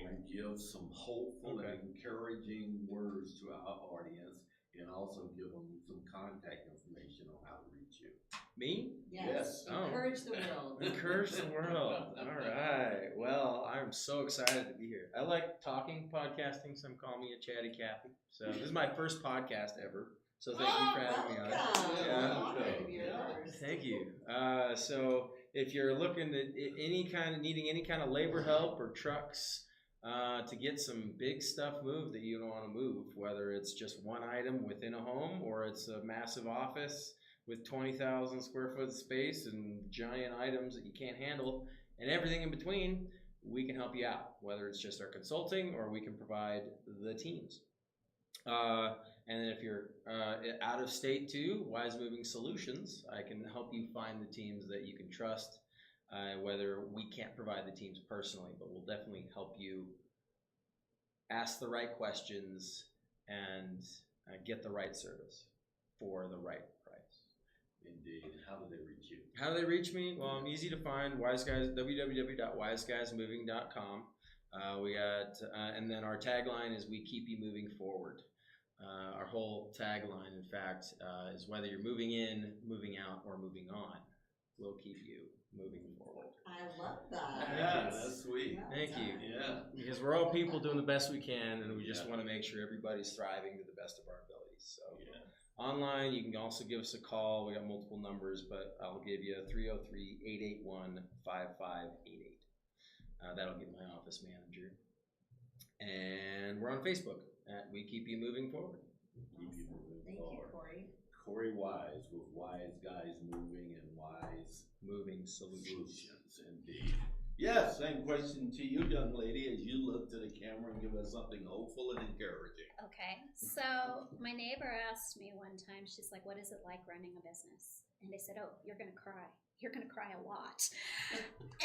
and give some hopeful and encouraging words to our audience, and also give them some contact information on how to reach you. Me? Yes. Oh. Encourage the world. Encourage the world. All right. Well, I'm so excited to be here. I like talking, podcasting. Some call me a chatty Cathy. So this is my first podcast ever. So thank you for having me on. Thank you. So if you're looking at needing any kind of labor help or trucks to get some big stuff moved that you don't want to move, whether it's just one item within a home or it's a massive office with 20,000 square foot space and giant items that you can't handle and everything in between, we can help you out, whether it's just our consulting or we can provide the teams. And then if you're out of state too, Wise Moving Solutions, I can help you find the teams that you can trust, whether we can't provide the teams personally, but we'll definitely help you ask the right questions and get the right service for the right price. Indeed. How do they reach you? How do they reach me? Well, I'm easy to find. WiseGuys, www.wiseguysmoving.com. We got, and then our tagline is "We keep you moving forward." Our whole tagline, in fact, is whether you're moving in, moving out, or moving on, we'll keep you moving forward. I love that. Yeah, that's sweet. Thank you. Yeah. Yeah. Because we're all people doing the best we can, and we just want to make sure everybody's thriving to the best of our abilities. So online, you can also give us a call. We got multiple numbers, but I'll give you 303-881-5588. That'll get my office manager. And we're on Facebook at We Keep You Moving Forward. Thank you, Cory. Cory Wise with WiseGuys Moving and Wise Moving Solutions. Indeed. Yes, same question to you, young lady, as you look to the camera and give us something hopeful and encouraging. Okay, so my neighbor asked me one time, she's like, what is it like running a business? And I said, oh, you're gonna cry. You're gonna cry a lot.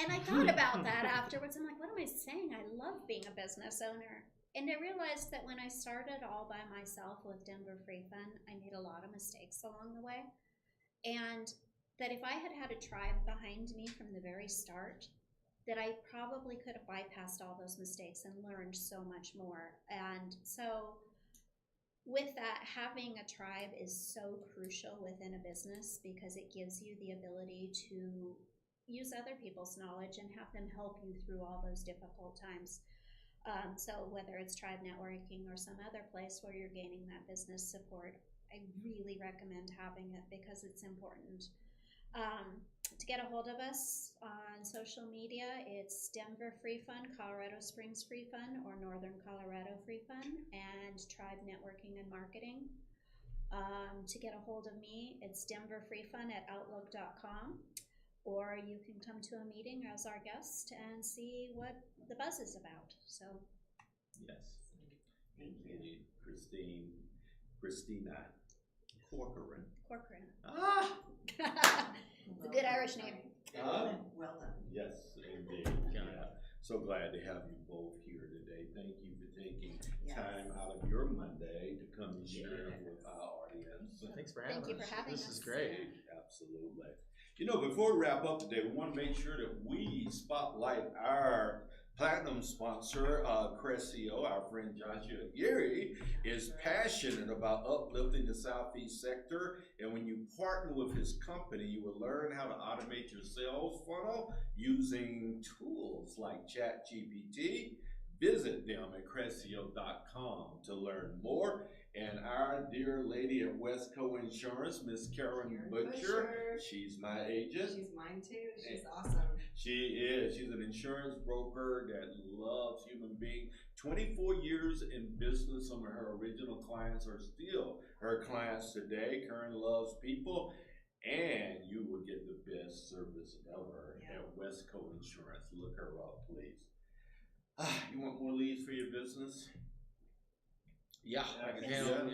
And I thought about that afterwards. I'm like, what am I saying? I love being a business owner. And I realized that when I started all by myself with Denver Free Fun, I made a lot of mistakes along the way. And that if I had had a tribe behind me from the very start, that I probably could have bypassed all those mistakes and learned so much more. And so with that, having a tribe is so crucial within a business because it gives you the ability to use other people's knowledge and have them help you through all those difficult times. So whether it's tribe networking or some other place where you're gaining that business support, I really recommend having it because it's important. To get a hold of us on social media, it's Denver Free Fun, Colorado Springs Free Fun, or Northern Colorado Free Fun, and Tribe Networking and Marketing. To get a hold of me, it's denverfreefun@outlook.com, or you can come to a meeting as our guest and see what the buzz is about. So, Yes. Indeed. Kristina Corcoran. Corcoran. Ah! It's a good Irish name. Well done. Yes, indeed. So glad to have you both here today. Thank you for taking time out of your Monday to come and share with our audience. Well, thanks for having us. Thank you for having us. This is great. Absolutely. You know, before we wrap up today, we want to make sure that we spotlight our platinum sponsor, Crescio. Our friend Joshua Geary is passionate about uplifting the Southeast sector, and when you partner with his company, you will learn how to automate your sales funnel using tools like ChatGPT. Visit them at Crescio.com to learn more. And our dear lady at Westco Insurance, Miss Karen Butcher, she's my agent. She's mine too. She's awesome. She is. She's an insurance broker that loves human beings. 24 years in business. Some of her original clients are still her clients today. Karen loves people, and you will get the best service ever at Westco Insurance. Look her up, please. You want more leads for your business? Yeah, I can handle.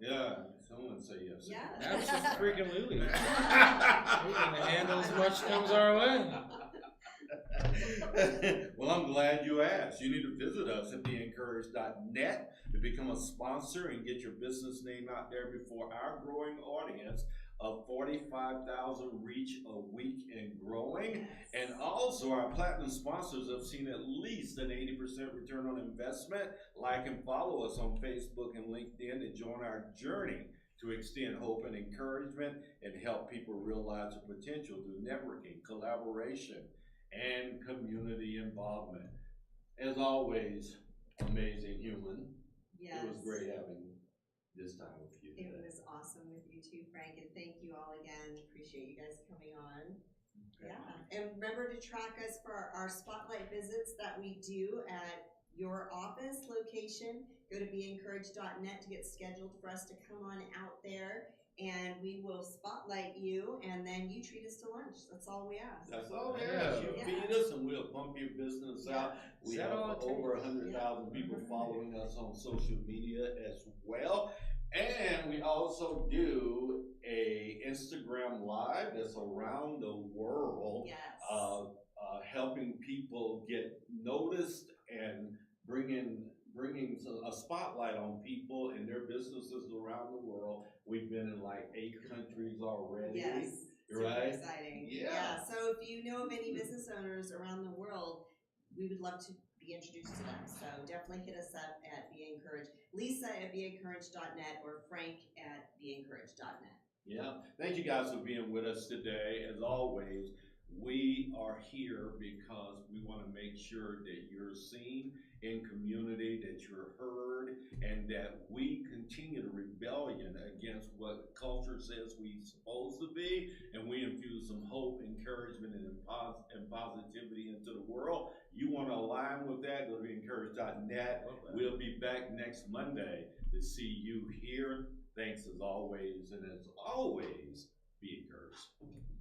Yeah. Someone say yes. Yes. Absolutely. We can handle as much comes our way. Well, I'm glad you asked. You need to visit us at theencourage.net to become a sponsor and get your business name out there before our growing audience of 45,000 reach a week and growing. And also our platinum sponsors have seen at least an 80% return on investment. Like and follow us on Facebook and LinkedIn to join our journey to extend hope and encouragement and help people realize their potential through networking, collaboration, and community involvement. As always, amazing human. Yes. It was great having this time with you today. It was awesome with you too, Frank, and thank you all again. Appreciate you guys coming on. Okay. Yeah, and remember to track us for our spotlight visits that we do at your office location. Go to beencouraged.net to get scheduled for us to come on out there, and we will spotlight you, and then you treat us to lunch. That's all we ask. That's all it Yeah. is. You feed us and we'll pump your business out. We Is that have all it takes? over 100,000 people following us on social media as well. And we also do a Instagram live that's around the world, Yes. helping people get noticed and bringing a spotlight on people and their businesses around the world. We've been in like 8 countries already. Yes. Super Right? exciting. Yeah. So if you know of any business owners around the world, we would love to be introduced to them. So definitely hit us up at Be Encouraged. Lisa at beencouraged.net or Frank at beencouraged.net. Yeah. Thank you guys for being with us today. As always, We are here because we want to make sure that you're seen in community, that you're heard, and that we continue the rebellion against what culture says we're supposed to be, and we infuse some hope, encouragement, and positivity into the world. You want to align with that, go to beencouraged.net. We'll be back next Monday to see you here. Thanks as always, and as always, be encouraged.